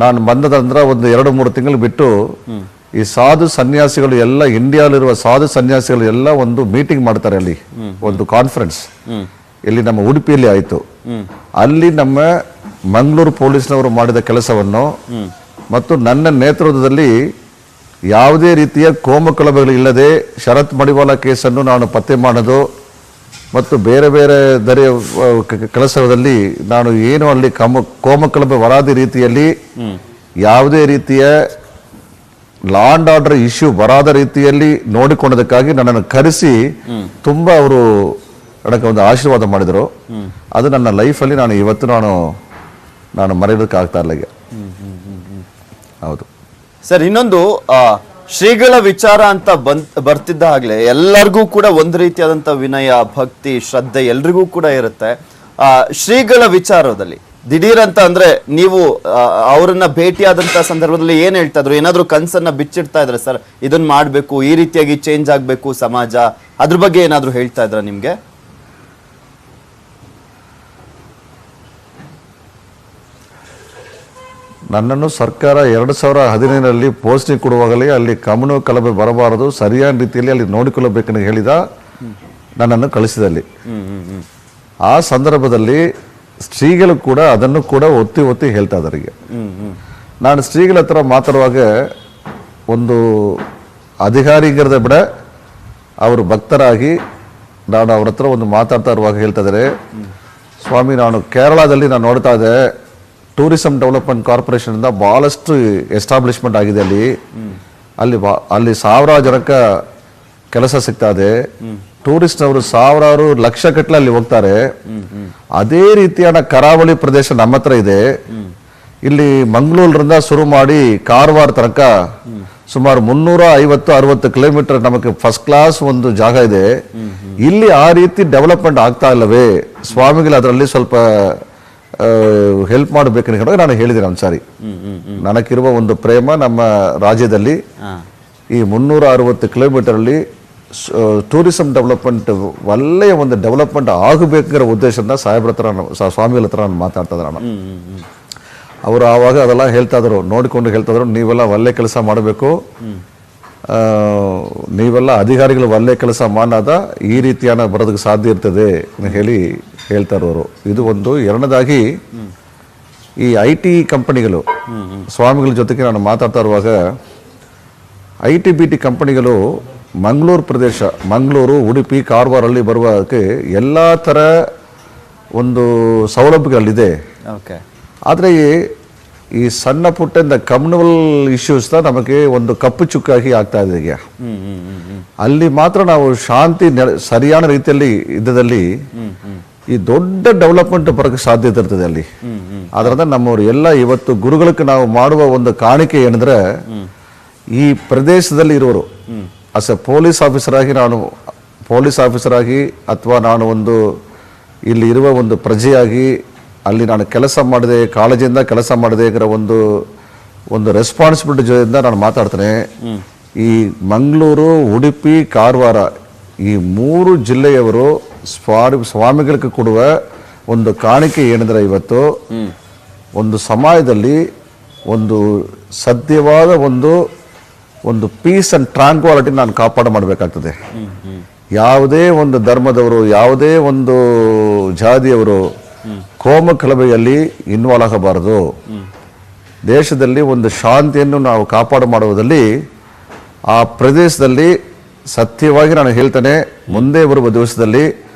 ನಾನು ಬಂದದಂದ್ರೆ 1-2-3 ತಿಂಗಳು ಬಿಟ್ಟು ಈ ಸಾಧು ಸನ್ಯಾಸಿಗಳು ಎಲ್ಲ ಇಂಡಿಯಾಲಿರುವ ಸಾಧು ಸನ್ಯಾಸಿಗಳು ಎಲ್ಲ ಒಂದು ಮೀಟಿಂಗ್ ಮಾಡ್ತಾರೆ. ಅಲ್ಲಿ ಒಂದು ಕಾನ್ಫರೆನ್ಸ್ ಇಲ್ಲಿ ನಮ್ಮ ಉಡುಪಿಯಲ್ಲಿ ಆಯಿತು. ಅಲ್ಲಿ ನಮ್ಮ ಮಂಗಳೂರು ಪೊಲೀಸ್ನವರು ಮಾಡಿದ ಕೆಲಸವನ್ನು ಮತ್ತು ನನ್ನ ನೇತೃತ್ವದಲ್ಲಿ ಯಾವುದೇ ರೀತಿಯ ಕೋಮುಕಲಹಗಳು ಇಲ್ಲದೆ ಶರತ್ ಮಡಿವಾಳ ಕೇಸನ್ನು ನಾನು ಪತ್ತೆ ಮಾಡೋದು ಮತ್ತು ಬೇರೆ ಬೇರೆ ಕೆಲಸದಲ್ಲಿ ನಾನು ಏನು ಅಲ್ಲಿ ಕೋಮುಕಲಹ ಬರಾದ ರೀತಿಯಲ್ಲಿ ಯಾವುದೇ ರೀತಿಯ ಲಾ ಅಂಡ್ ಆರ್ಡರ್ ಇಶ್ಯೂ ಬರಾದ ರೀತಿಯಲ್ಲಿ ನೋಡಿಕೊಂಡದಕ್ಕಾಗಿ ನನ್ನನ್ನು ಕರೆಸಿ ತುಂಬಾ ಅವರು ನನಗೆ ಒಂದು ಆಶೀರ್ವಾದ ಮಾಡಿದರು. ಅದು ನನ್ನ ಲೈಫಲ್ಲಿ ನಾನು ಇವತ್ತು ನಾನು ಮರೆಯೋದಕ್ಕೆ ಆಗ್ತಾ ಇಲ್ಲ. ಹೌದು ಸರ್. ಇನ್ನೊಂದು ಶ್ರೀಗಳ ವಿಚಾರ ಅಂತ ಬರ್ತಿದ್ದ ಹಾಗಲೇ ಎಲ್ಲರಿಗೂ ಕೂಡ ಒಂದು ರೀತಿಯಾದಂಥ ವಿನಯ, ಭಕ್ತಿ, ಶ್ರದ್ಧೆ ಎಲ್ರಿಗೂ ಕೂಡ ಇರುತ್ತೆ. ಶ್ರೀಗಳ ವಿಚಾರದಲ್ಲಿ ದಿಢೀರ್ ಅಂತ ಅಂದ್ರೆ ನೀವು ಅವರನ್ನ ಭೇಟಿಯಾದಂತ ಸಂದರ್ಭದಲ್ಲಿ ಏನ್ ಹೇಳ್ತಾ ಇದ್ರು? ಏನಾದ್ರು ಕನ್ಸನ್ನ ಬಿಚ್ಚಿಡ್ತಾ ಇದ್ರೆ ಸರ್ ಇದನ್ನ ಮಾಡ್ಬೇಕು, ಈ ರೀತಿಯಾಗಿ ಚೇಂಜ್ ಆಗ್ಬೇಕು ಸಮಾಜ, ಅದ್ರ ಬಗ್ಗೆ ಏನಾದ್ರು ಹೇಳ್ತಾ ಇದ್ರ ನಿಮ್ಗೆ? ನನ್ನನ್ನು ಸರ್ಕಾರ 2015ರಲ್ಲಿ ಪೋಸ್ಟಿಂಗ್ ಕೊಡುವಾಗಲೇ ಅಲ್ಲಿ ಕಮನು ಕಲಬೆ ಬರಬಾರದು, ಸರಿಯಾದ ರೀತಿಯಲ್ಲಿ ಅಲ್ಲಿ ನೋಡಿಕೊಳ್ಳಬೇಕೆಂದು ಹೇಳಿದ ನನ್ನನ್ನು ಕಳಿಸಿದಲ್ಲಿ ಆ ಸಂದರ್ಭದಲ್ಲಿ ಶ್ರೀಗಳು ಕೂಡ ಅದನ್ನು ಕೂಡ ಒತ್ತಿ ಒತ್ತಿ ಹೇಳ್ತಾ ಇದ್ದಾರೆ. ಈಗ ನಾನು ಶ್ರೀಗಳ ಹತ್ರ ಮಾತಾಡುವಾಗ ಒಂದು ಅಧಿಕಾರಿಗಿರದ ಬಿಡ ಅವರು ಭಕ್ತರಾಗಿ ನಾನು ಅವ್ರ ಹತ್ರ ಒಂದು ಮಾತಾಡ್ತಾ ಇರುವಾಗ ಹೇಳ್ತಾ ಇದ್ದಾರೆ, ಸ್ವಾಮಿ ನಾನು ಕೇರಳದಲ್ಲಿ ನಾನು ನೋಡ್ತಾ ಇದ್ದೆ, ಟೂರಿಸಂ ಡೆವಲಪ್ಮೆಂಟ್ ಕಾರ್ಪೊರೇಷನ್ ಇಂದ ಬಹಳಷ್ಟು ಎಸ್ಟಾಬ್ಲಿಷ್ಮೆಂಟ್ ಆಗಿದೆ ಅಲ್ಲಿ ಸಾವಿರಾರು ಜನಕ್ಕೆ ಕೆಲಸ ಸಿಗ್ತಾ ಇದೆ. ಟೂರಿಸ್ಟ್ ಅವರು ಸಾವಿರಾರು ಲಕ್ಷ ಗಟ್ಟಲೆ ಅಲ್ಲಿ ಹೋಗ್ತಾರೆ. ಅದೇ ರೀತಿಯಾದ ಕರಾವಳಿ ಪ್ರದೇಶ ನಮ್ಮ ಹತ್ರ ಇದೆ. ಇಲ್ಲಿ ಮಂಗಳೂರಿನಿಂದ ಶುರು ಮಾಡಿ ಕಾರವಾರ ತನಕ ಸುಮಾರು 350-60 ಕಿಲೋಮೀಟರ್ ನಮಗೆ ಫಸ್ಟ್ ಕ್ಲಾಸ್ ಒಂದು ಜಾಗ ಇದೆ. ಇಲ್ಲಿ ಆ ರೀತಿ ಡೆವಲಪ್ಮೆಂಟ್ ಆಗ್ತಾ ಇಲ್ಲವೇ ಸ್ವಾಮಿಗಳು ಅದರಲ್ಲಿ ಸ್ವಲ್ಪ ಹೆಲ್ಪ್ ಮಾಡಬೇಕಂತ ನಾನು ಹೇಳಿದ್ದೇನೆ ಒಂದ್ಸಾರಿ. ನನಗಿರುವ ಒಂದು ಪ್ರೇಮ ನಮ್ಮ ರಾಜ್ಯದಲ್ಲಿ ಈ 360 ಕಿಲೋಮೀಟರ್ ಅಲ್ಲಿ ಟೂರಿಸಂ ಡೆವಲಪ್ಮೆಂಟ್ ಒಳ್ಳೆಯ ಒಂದು ಡೆವಲಪ್ಮೆಂಟ್ ಆಗಬೇಕಿರೋ ಉದ್ದೇಶದಿಂದ ಸಾಹೇಬ್ರ ಹತ್ರ ಸ್ವಾಮಿಗಳ ಹತ್ರ ನಾನು ಮಾತಾಡ್ತಾ ಇದ್ದೆ. ನಾನು ಅವರು ಆವಾಗ ಅದೆಲ್ಲ ಹೇಳ್ತಾ ಇದ್ರು, ನೋಡಿಕೊಂಡು ಹೇಳ್ತಾ ಇದ್ರು, ನೀವೆಲ್ಲ ಒಳ್ಳೆ ಕೆಲಸ ಮಾಡಬೇಕು, ನೀವೆಲ್ಲ ಅಧಿಕಾರಿಗಳು ಒಳ್ಳೆ ಕೆಲಸ ಮಾಡಾದ ಈ ರೀತಿಯಾನ ಬರೋದಕ್ಕೆ ಸಾಧ್ಯ ಇರ್ತದೆ ಹೇಳಿ ಹೇಳ್ತಾ ಇರೋರು. ಇದು ಒಂದು. ಎರಡನೇದಾಗಿ ಈ IT ಕಂಪನಿಗಳು ಸ್ವಾಮಿಗಳ ಜೊತೆಗೆ ನಾನು ಮಾತಾಡ್ತಾ ಇರುವಾಗ IT-BT ಕಂಪನಿಗಳು ಮಂಗಳೂರು ಪ್ರದೇಶ, ಮಂಗಳೂರು, ಉಡುಪಿ, ಕಾರವಾರಲ್ಲಿ ಬರುವುದಕ್ಕೆ ಎಲ್ಲ ಥರ ಒಂದು ಸೌಲಭ್ಯಗಳಿದೆ. ಆದರೆ ಈ ಸಣ್ಣ ಪುಟ್ಟ ಕಮ್ಯುನಲ್ ಇಶ್ಯೂಸ್ ನಮಗೆ ಒಂದು ಕಪ್ಪು ಚುಕ್ಕಾಗಿ ಆಗ್ತಾ ಇದೆ. ಈಗ ಅಲ್ಲಿ ಮಾತ್ರ ನಾವು ಶಾಂತಿ ಸರಿಯಾದ ರೀತಿಯಲ್ಲಿ ಇದ್ದದಲ್ಲಿ ಈ ದೊಡ್ಡ ಡೆವಲಪ್ಮೆಂಟ್ ಬರೋಕ್ಕೆ ಸಾಧ್ಯತೆ ಇರ್ತದೆ ಅಲ್ಲಿ. ಅದರಿಂದ ನಮ್ಮವರು ಎಲ್ಲ ಇವತ್ತು ಗುರುಗಳಿಗೆ ನಾವು ಮಾಡುವ ಒಂದು ಕಾಣಿಕೆ ಏನಂದ್ರೆ, ಈ ಪ್ರದೇಶದಲ್ಲಿ ಇರೋರು ಅಸ್ ಎ ಪೊಲೀಸ್ ಆಫೀಸರ್ ಆಗಿ ಅಥವಾ ನಾನು ಒಂದು ಇಲ್ಲಿ ಇರುವ ಒಂದು ಪ್ರಜೆಯಾಗಿ ಅಲ್ಲಿ ನಾನು ಕೆಲಸ ಮಾಡಿದೆ, ಕಾಳಜಿಯಿಂದ ಕೆಲಸ ಮಾಡಿದೆ ಒಂದು ರೆಸ್ಪಾನ್ಸಿಬಿಲಿಟಿ ಜೊತೆಯಿಂದ ನಾನು ಮಾತಾಡ್ತೇನೆ. ಈ ಮಂಗಳೂರು, ಉಡುಪಿ, ಕಾರವಾರ ಈ 3 ಜಿಲ್ಲೆಯವರು ಸ್ವಾಮಿಗಳಿಗೆ ಕೊಡುವ ಒಂದು ಕಾಣಿಕೆ ಏನಂದ್ರೆ, ಇವತ್ತು ಒಂದು ಸಮಾಜದಲ್ಲಿ ಒಂದು ಸದ್ಯವಾದ ಒಂದು ಪೀಸ್ ಅಂಡ್ ಟ್ರಾಂಕ್ವಾಲಿಟಿ ನಾನು ಕಾಪಾಡು ಮಾಡಬೇಕಾಗ್ತದೆ. ಯಾವುದೇ ಒಂದು ಧರ್ಮದವರು, ಯಾವುದೇ ಒಂದು ಜಾತಿಯವರು ಕೋಮ ಕಲಬೆಯಲ್ಲಿ ಇನ್ವಾಲ್ವ್ ಆಗಬಾರದು. ದೇಶದಲ್ಲಿ ಒಂದು ಶಾಂತಿಯನ್ನು ನಾವು ಕಾಪಾಡು ಮಾಡುವುದರಲ್ಲಿ ಆ ಪ್ರದೇಶದಲ್ಲಿ ಸತ್ಯವಾಗಿ ನಾನು ಹೇಳ್ತೇನೆ, ಮುಂದೆ ಬರುವ ದಿವಸದಲ್ಲಿ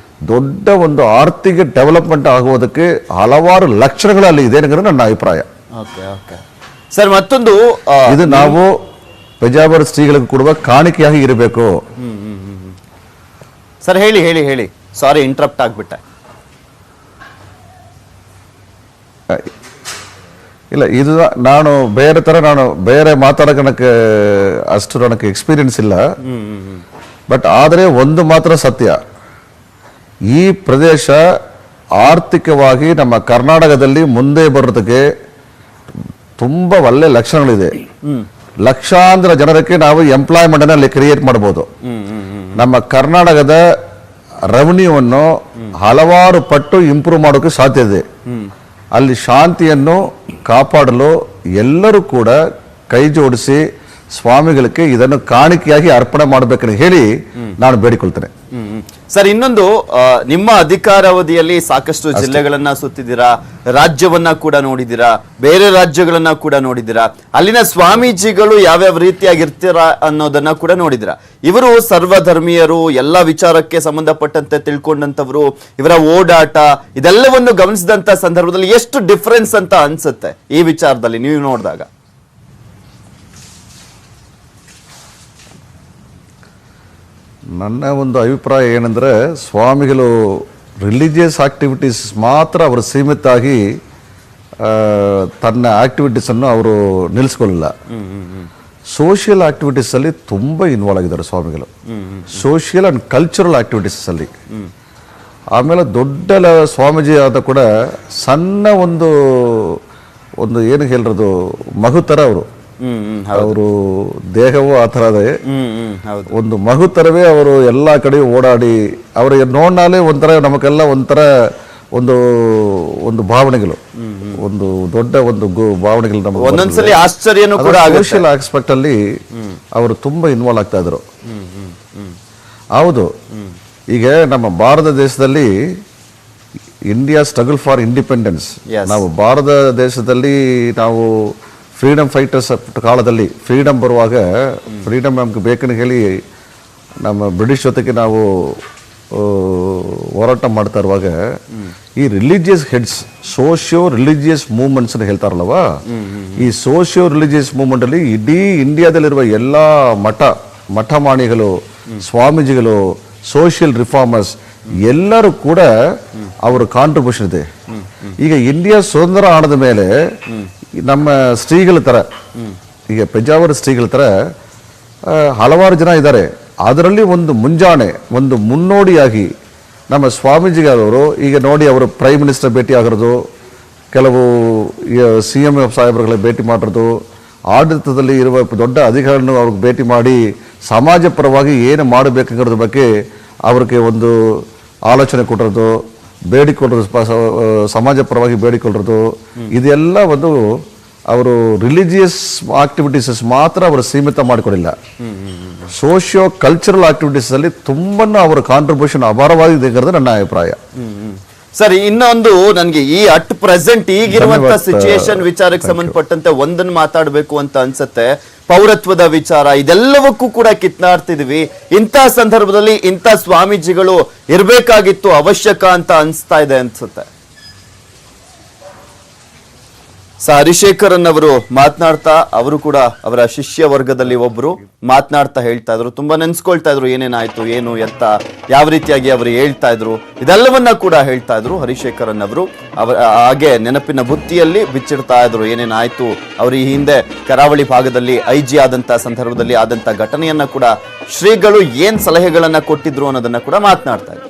ದೊಡ್ಡ ಒಂದು ಆರ್ಥಿಕ ಡೆವಲಪ್ಮೆಂಟ್ ಆಗುವುದಕ್ಕೆ ಹಲವಾರು ಲಕ್ಷಣಗಳಲ್ಲಿ ಇದೆ ಅನ್ನೋದು ನನ್ನ ಅಭಿಪ್ರಾಯ. ಸರ್ ಮತ್ತೊಂದು, ಇದು ನಾವು ಪೇಜಾವರ ಶ್ರೀಗಳಿಗೆ ಕೊಡುವ ಕಾಣಿಕೆಯಾಗಿ ಇರಬೇಕು. ಸರ್ ಹೇಳಿ ಸಾರಿ ಇಂಟರಪ್ಟ್ ಆಗ್ಬಿಟ್ಟೆ. ಇಲ್ಲ, ಇದು ನಾನು ಬೇರೆ ಮಾತಾಡೋಕೆ ಅಷ್ಟು ನನಗೆ ಎಕ್ಸ್ಪೀರಿಯನ್ಸ್ ಇಲ್ಲ. ಬಟ್ ಆದರೆ ಒಂದು ಮಾತ್ರ ಸತ್ಯ, ಈ ಪ್ರದೇಶ ಆರ್ಥಿಕವಾಗಿ ನಮ್ಮ ಕರ್ನಾಟಕದಲ್ಲಿ ಮುಂದೆ ಬರೋದಕ್ಕೆ ತುಂಬಾ ಒಳ್ಳೆ ಲಕ್ಷಣಗಳಿದೆ. ಲಕ್ಷಾಂತರ ಜನರಿಗೆ ನಾವು ಎಂಪ್ಲಾಯ್ಮೆಂಟ್ ಅನ್ನು ಅಲ್ಲಿ ಕ್ರಿಯೇಟ್ ಮಾಡಬಹುದು. ನಮ್ಮ ಕರ್ನಾಟಕದ ರೆವೆನ್ಯೂವನ್ನು ಹಲವಾರು ಪಟ್ಟು ಇಂಪ್ರೂವ್ ಮಾಡೋಕೆ ಸಾಧ್ಯ ಇದೆ. ಅಲ್ಲಿ ಶಾಂತಿಯನ್ನು ಕಾಪಾಡಲು ಎಲ್ಲರೂ ಕೂಡ ಕೈ ಜೋಡಿಸಿ ಸ್ವಾಮಿಗಳಿಗೆ ಇದನ್ನು ಕಾಣಿಕೆಯಾಗಿ ಅರ್ಪಣೆ ಮಾಡಬೇಕಂತ ಹೇಳಿ ನಾನು ಬೇಡಿಕೊಳ್ತೇನೆ. ಸರ್ ಇನ್ನೊಂದು, ನಿಮ್ಮ ಅಧಿಕಾರಾವಧಿಯಲ್ಲಿ ಸಾಕಷ್ಟು ಜಿಲ್ಲೆಗಳನ್ನ ಸುತ್ತಿದ್ದೀರಾ, ರಾಜ್ಯವನ್ನ ಕೂಡ ನೋಡಿದ್ದೀರಾ, ಬೇರೆ ರಾಜ್ಯಗಳನ್ನ ಕೂಡ ನೋಡಿದ್ದೀರಾ, ಅಲ್ಲಿನ ಸ್ವಾಮೀಜಿಗಳು ಯಾವ್ಯಾವ ರೀತಿಯಾಗಿರ್ತೀರಾ ಅನ್ನೋದನ್ನ ಕೂಡ ನೋಡಿದ್ದೀರಾ. ಇವರು ಸರ್ವಧರ್ಮೀಯರು, ಎಲ್ಲ ವಿಚಾರಕ್ಕೆ ಸಂಬಂಧಪಟ್ಟಂತೆ ತಿಳ್ಕೊಂಡಂತವರು, ಇವರ ಓಡಾಟ ಇದೆಲ್ಲವನ್ನು ಗಮನಿಸಿದಂತ ಸಂದರ್ಭದಲ್ಲಿ ಎಷ್ಟು ಡಿಫರೆನ್ಸ್ ಅಂತ ಅನ್ಸುತ್ತೆ ಈ ವಿಚಾರದಲ್ಲಿ ನೀವು ನೋಡಿದಾಗ? ನನ್ನ ಒಂದು ಅಭಿಪ್ರಾಯ ಏನಂದರೆ, ಸ್ವಾಮಿಗಳು ರಿಲಿಜಿಯಸ್ ಆಕ್ಟಿವಿಟೀಸ್ ಮಾತ್ರ ಅವರು ಸೀಮಿತ ಆಗಿ ತನ್ನ ಆಕ್ಟಿವಿಟೀಸನ್ನು ಅವರು ನಿಲ್ಲಿಸ್ಕೊಳ್ಳಿಲ್ಲ. ಸೋಷಿಯಲ್ ಆಕ್ಟಿವಿಟೀಸಲ್ಲಿ ತುಂಬ ಇನ್ವಾಲ್ವ್ ಆಗಿದ್ದಾರೆ ಸ್ವಾಮಿಗಳು. ಸೋಷಿಯಲ್ ಆ್ಯಂಡ್ ಕಲ್ಚರಲ್ ಆಕ್ಟಿವಿಟೀಸಲ್ಲಿ ಆಮೇಲೆ ದೊಡ್ಡ ಸ್ವಾಮೀಜಿ ಆದ ಕೂಡ ಸಣ್ಣ ಒಂದು ಏನು ಹೇಳಿರೋದು ಮಗು ಥರ ಅವರು. ಅವರು ದೇಹವೂ ಆ ಥರ ಇದೆ, ಒಂದು ಮಗು ಥರವೇ ಅವರು ಎಲ್ಲ ಕಡೆ ಓಡಾಡಿ ಅವರಿಗೆ ನೋಡ್ನಾಲೆ ಒಂಥರ ನಮಗೆಲ್ಲ ಒಂಥರ ಒಂದು ಭಾವನೆಗಳು, ಒಂದು ದೊಡ್ಡ ಒಂದು ಭಾವನೆಗಳು ನಮಗೆ ಒಂದೊಂದ್ಸಲಿ ಆಶ್ಚರ್ಯನೂ ಕೂಡ ಸೋಷಿಯಲ್ ಆಸ್ಪೆಕ್ಟ್ ಅಲ್ಲಿ ಅವರು ತುಂಬಾ ಇನ್ವಾಲ್ವ್ ಆಗ್ತಾ ಇದ್ರು. ಹೌದು, ಈಗ ನಮ್ಮ ಭಾರತ ದೇಶದಲ್ಲಿ ಇಂಡಿಯಾ ಸ್ಟ್ರಗಲ್ ಫಾರ್ ಇಂಡಿಪೆಂಡೆನ್ಸ್, ನಾವು ಭಾರತ ದೇಶದಲ್ಲಿ ನಾವು ಫ್ರೀಡಮ್ ಫೈಟರ್ಸ್ ಕಾಲದಲ್ಲಿ ಫ್ರೀಡಮ್ ಬರುವಾಗ ಫ್ರೀಡಮ್ ನಮ್ಗೆ ಬೇಕಂತ ಹೇಳಿ ನಮ್ಮ ಬ್ರಿಟಿಷ್ ಜೊತೆಗೆ ನಾವು ಹೋರಾಟ ಮಾಡ್ತಾ ಇರುವಾಗ ಈ religious heads socio religious movements ಅಂತ ಹೇಳ್ತಾರಲ್ವ, ಈ ಸೋಷಿಯೋ ರಿಲಿಜಿಯಸ್ ಮೂವ್ಮೆಂಟ್ ಅಲ್ಲಿ ಇಡೀ ಇಂಡಿಯಾದಲ್ಲಿರುವ ಎಲ್ಲಾ ಮಠಮಾಣಿಗಳು, ಸ್ವಾಮೀಜಿಗಳು, ಸೋಷಿಯಲ್ ರಿಫಾರ್ಮರ್ಸ್ ಎಲ್ಲರೂ ಕೂಡ ಅವರ ಕಾಂಟ್ರಿಬ್ಯೂಷನ್ ಇದೆ. ಈಗ ಇಂಡಿಯಾ ಸ್ವತಂತ್ರ ಆದ ಮೇಲೆ ನಮ್ಮ ಶ್ರೀಗಳ ತರ, ಈಗ ಪೆಜಾವರ ಶ್ರೀಗಳ ತರ ಹಲವಾರು ಜನ ಇದ್ದಾರೆ. ಅದರಲ್ಲಿ ಒಂದು ಮುಂಜಾನೆ, ಒಂದು ಮುನ್ನೋಡಿಯಾಗಿ ನಮ್ಮ ಸ್ವಾಮೀಜಿಗಳವರು ಈಗ ನೋಡಿ, ಅವರು ಪ್ರೈಮ್ ಮಿನಿಸ್ಟರ್ ಭೇಟಿ ಆಗಿರೋದು, ಕೆಲವು CM ಸಾಹೇಬರುಗಳ ಭೇಟಿ ಮಾಡಿರೋದು, ಆಡಳಿತದಲ್ಲಿ ಇರುವ ದೊಡ್ಡ ಅಧಿಕಾರಿಗಳನ್ನು ಅವ್ರಿಗೆ ಭೇಟಿ ಮಾಡಿ ಸಮಾಜ ಪರವಾಗಿ ಏನು ಮಾಡಬೇಕಂಗಿರೋದ್ರ ಬಗ್ಗೆ ಅವ್ರಿಗೆ ಒಂದು ಆಲೋಚನೆ ಕೊಟ್ಟಿರೋದು, ಬೇಡಿಕೊಳ್ಳೋದು, ಸಮಾಜ ಪರವಾಗಿ ಬೇಡಿಕೊಳ್ಳೋದು, ಇದೆಲ್ಲ ಒಂದು ಅವರು ರಿಲಿಜಿಯಸ್ ಆಕ್ಟಿವಿಟೀಸ್ ಮಾತ್ರ ಅವರು ಸೀಮಿತ ಮಾಡಿಕೊಡಿಲ್ಲ. ಸೋಷಿಯೋ ಕಲ್ಚರಲ್ ಆಕ್ಟಿವಿಟೀಸ್ ಅಲ್ಲಿ ತುಂಬಾ ಅವರ ಕಾಂಟ್ರಿಬ್ಯೂಷನ್ ಅಪಾರವಾಗಿದೆ ಅನ್ನೋದು ನನ್ನ ಅಭಿಪ್ರಾಯ. ಸರಿ, ಇನ್ನೊಂದು ನನಗೆ ಈ ಅಟ್ ಪ್ರೆಸೆಂಟ್ ಈಗಿರುವಂತ ಸಿಚುಯೇಷನ್ ವಿಚಾರಕ್ಕೆ ಸಂಬಂಧಪಟ್ಟಂತೆ ಒಂದನ್ನು ಮಾತಾಡಬೇಕು ಅಂತ ಅನ್ಸುತ್ತೆ. ಪೌರತ್ವದ ವಿಚಾರ, ಇದೆಲ್ಲವಕ್ಕೂ ಕೂಡ ಕಿತ್ನಾಡ್ತಿದೀವಿ. ಇಂಥ ಸಂದರ್ಭದಲ್ಲಿ ಇಂಥ ಸ್ವಾಮೀಜಿಗಳು ಇರ್ಬೇಕಾಗಿತ್ತು, ಅವಶ್ಯಕ ಅಂತ ಅನ್ಸ್ತಾ ಇದೆ ಅನ್ಸುತ್ತೆ. ಹರಿಶೇಖರನ್ ಅವರು ಮಾತನಾಡ್ತಾ, ಅವರು ಕೂಡ ಅವರ ಶಿಷ್ಯ ವರ್ಗದಲ್ಲಿ ಒಬ್ರು ಮಾತನಾಡ್ತಾ ಹೇಳ್ತಾ ಇದ್ರು, ತುಂಬಾ ನೆನ್ಸ್ಕೊಳ್ತಾ ಇದ್ರು ಏನೇನಾಯ್ತು, ಏನು ಎತ್ತ, ಯಾವ ರೀತಿಯಾಗಿ ಅವರು ಹೇಳ್ತಾ ಇದ್ರು, ಇದೆಲ್ಲವನ್ನ ಕೂಡ ಹೇಳ್ತಾ ಇದ್ರು ಹರಿಶೇಖರನ್ ಅವರು. ಹಾಗೆ ನೆನಪಿನ ಬುತ್ತಿಯಲ್ಲಿ ಬಿಚ್ಚಿಡ್ತಾ ಇದ್ರು ಏನೇನಾಯ್ತು, ಅವರು ಈ ಹಿಂದೆ ಕರಾವಳಿ ಭಾಗದಲ್ಲಿ IG ಆದಂತ ಸಂದರ್ಭದಲ್ಲಿ ಆದಂತ ಘಟನೆಯನ್ನ ಕೂಡ, ಶ್ರೀಗಳು ಏನ್ ಸಲಹೆಗಳನ್ನ ಕೊಟ್ಟಿದ್ರು ಅನ್ನೋದನ್ನ ಕೂಡ ಮಾತನಾಡ್ತಾ ಇದ್ರು.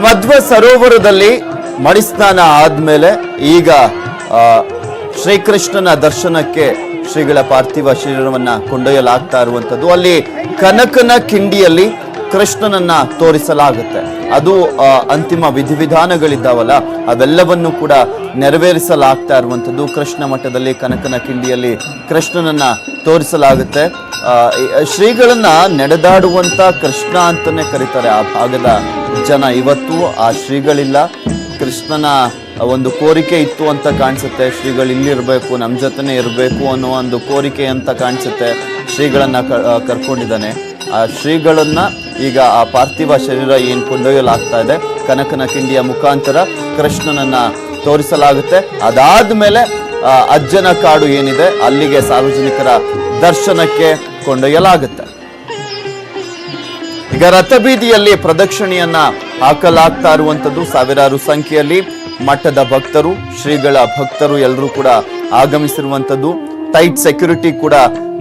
ಮಧ್ವ ಸರೋವರದಲ್ಲಿ ಮಡಿಸ್ನಾನ ಆದ್ಮೇಲೆ ಈಗ ಶ್ರೀಕೃಷ್ಣನ ದರ್ಶನಕ್ಕೆ ಶ್ರೀಗಳ ಪಾರ್ಥಿವ ಶರೀರವನ್ನ ಕೊಂಡೊಯ್ಯಲಾಗ್ತಾ ಇರುವಂತದ್ದು. ಅಲ್ಲಿ ಕನಕನ ಕಿಂಡಿಯಲ್ಲಿ ಕೃಷ್ಣನನ್ನ ತೋರಿಸಲಾಗುತ್ತೆ. ಅದು ಅಂತಿಮ ವಿಧಿವಿಧಾನಗಳಿದ್ದಾವಲ್ಲ, ಅವೆಲ್ಲವನ್ನು ಕೂಡ ನೆರವೇರಿಸಲಾಗ್ತಾ ಇರುವಂತದ್ದು. ಕೃಷ್ಣ ಮಠದಲ್ಲಿ ಕನಕನ ಕಿಂಡಿಯಲ್ಲಿ ಕೃಷ್ಣನನ್ನ ತೋರಿಸಲಾಗುತ್ತೆ. ಶ್ರೀಗಳನ್ನ ನಡೆದಾಡುವಂತ ಕೃಷ್ಣ ಅಂತಾನೆ ಕರೀತಾರೆ ಆ ಭಾಗದ ಜನ. ಇವತ್ತು ಆ ಶ್ರೀಗಳಿಲ್ಲ, ಕೃಷ್ಣನ ಒಂದು ಕೋರಿಕೆ ಇತ್ತು ಅಂತ ಕಾಣಿಸುತ್ತೆ. ಶ್ರೀಗಳು ಇಲ್ಲಿರ್ಬೇಕು, ನಮ್ಮ ಜೊತೆನೆ ಇರಬೇಕು ಅನ್ನೋ ಒಂದು ಕೋರಿಕೆ ಅಂತ ಕಾಣಿಸುತ್ತೆ. ಶ್ರೀಗಳನ್ನ ಕರ್ಕೊಂಡಿದ್ದಾನೆ. ಆ ಶ್ರೀಗಳನ್ನ ಈಗ ಆ ಪಾರ್ಥಿವ ಶರೀರ ಏನ್ ಕೊಂಡೊಯ್ಯಲಾಗ್ತಾ ಇದೆ, ಕನಕನ ಕಿಂಡಿಯ ಮುಖಾಂತರ ಕೃಷ್ಣನನ್ನ ತೋರಿಸಲಾಗುತ್ತೆ. ಅದಾದ್ಮೇಲೆ ಅಜ್ಜನ ಕಾಡು ಏನಿದೆ ಅಲ್ಲಿಗೆ ಸಾರ್ವಜನಿಕರ ದರ್ಶನಕ್ಕೆ ಕೊಂಡೊಯ್ಯಲಾಗುತ್ತೆ. ಈಗ ರಥಬೀದಿಯಲ್ಲಿ ಪ್ರದಕ್ಷಿಣೆಯನ್ನ ಹಾಕಲಾಗ್ತಾ ಇರುವಂತದ್ದು. ಸಾವಿರಾರು ಸಂಖ್ಯೆಯಲ್ಲಿ ಮಠದ ಭಕ್ತರು, ಶ್ರೀಗಳ ಭಕ್ತರು ಎಲ್ಲರೂ ಕೂಡ ಆಗಮಿಸಿರುವಂತದ್ದು. ಟೈಟ್ ಸೆಕ್ಯೂರಿಟಿ ಕೂಡ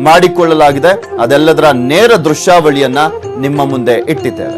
ಮಾಡಿಕೊಳ್ಳಲಾಗಿದೆ. ಅದೆಲ್ಲದರ ನೇರ ದೃಶ್ಯಾವಳಿಯನ್ನ ನಿಮ್ಮ ಮುಂದೆ ಇಟ್ಟಿದ್ದೇವೆ.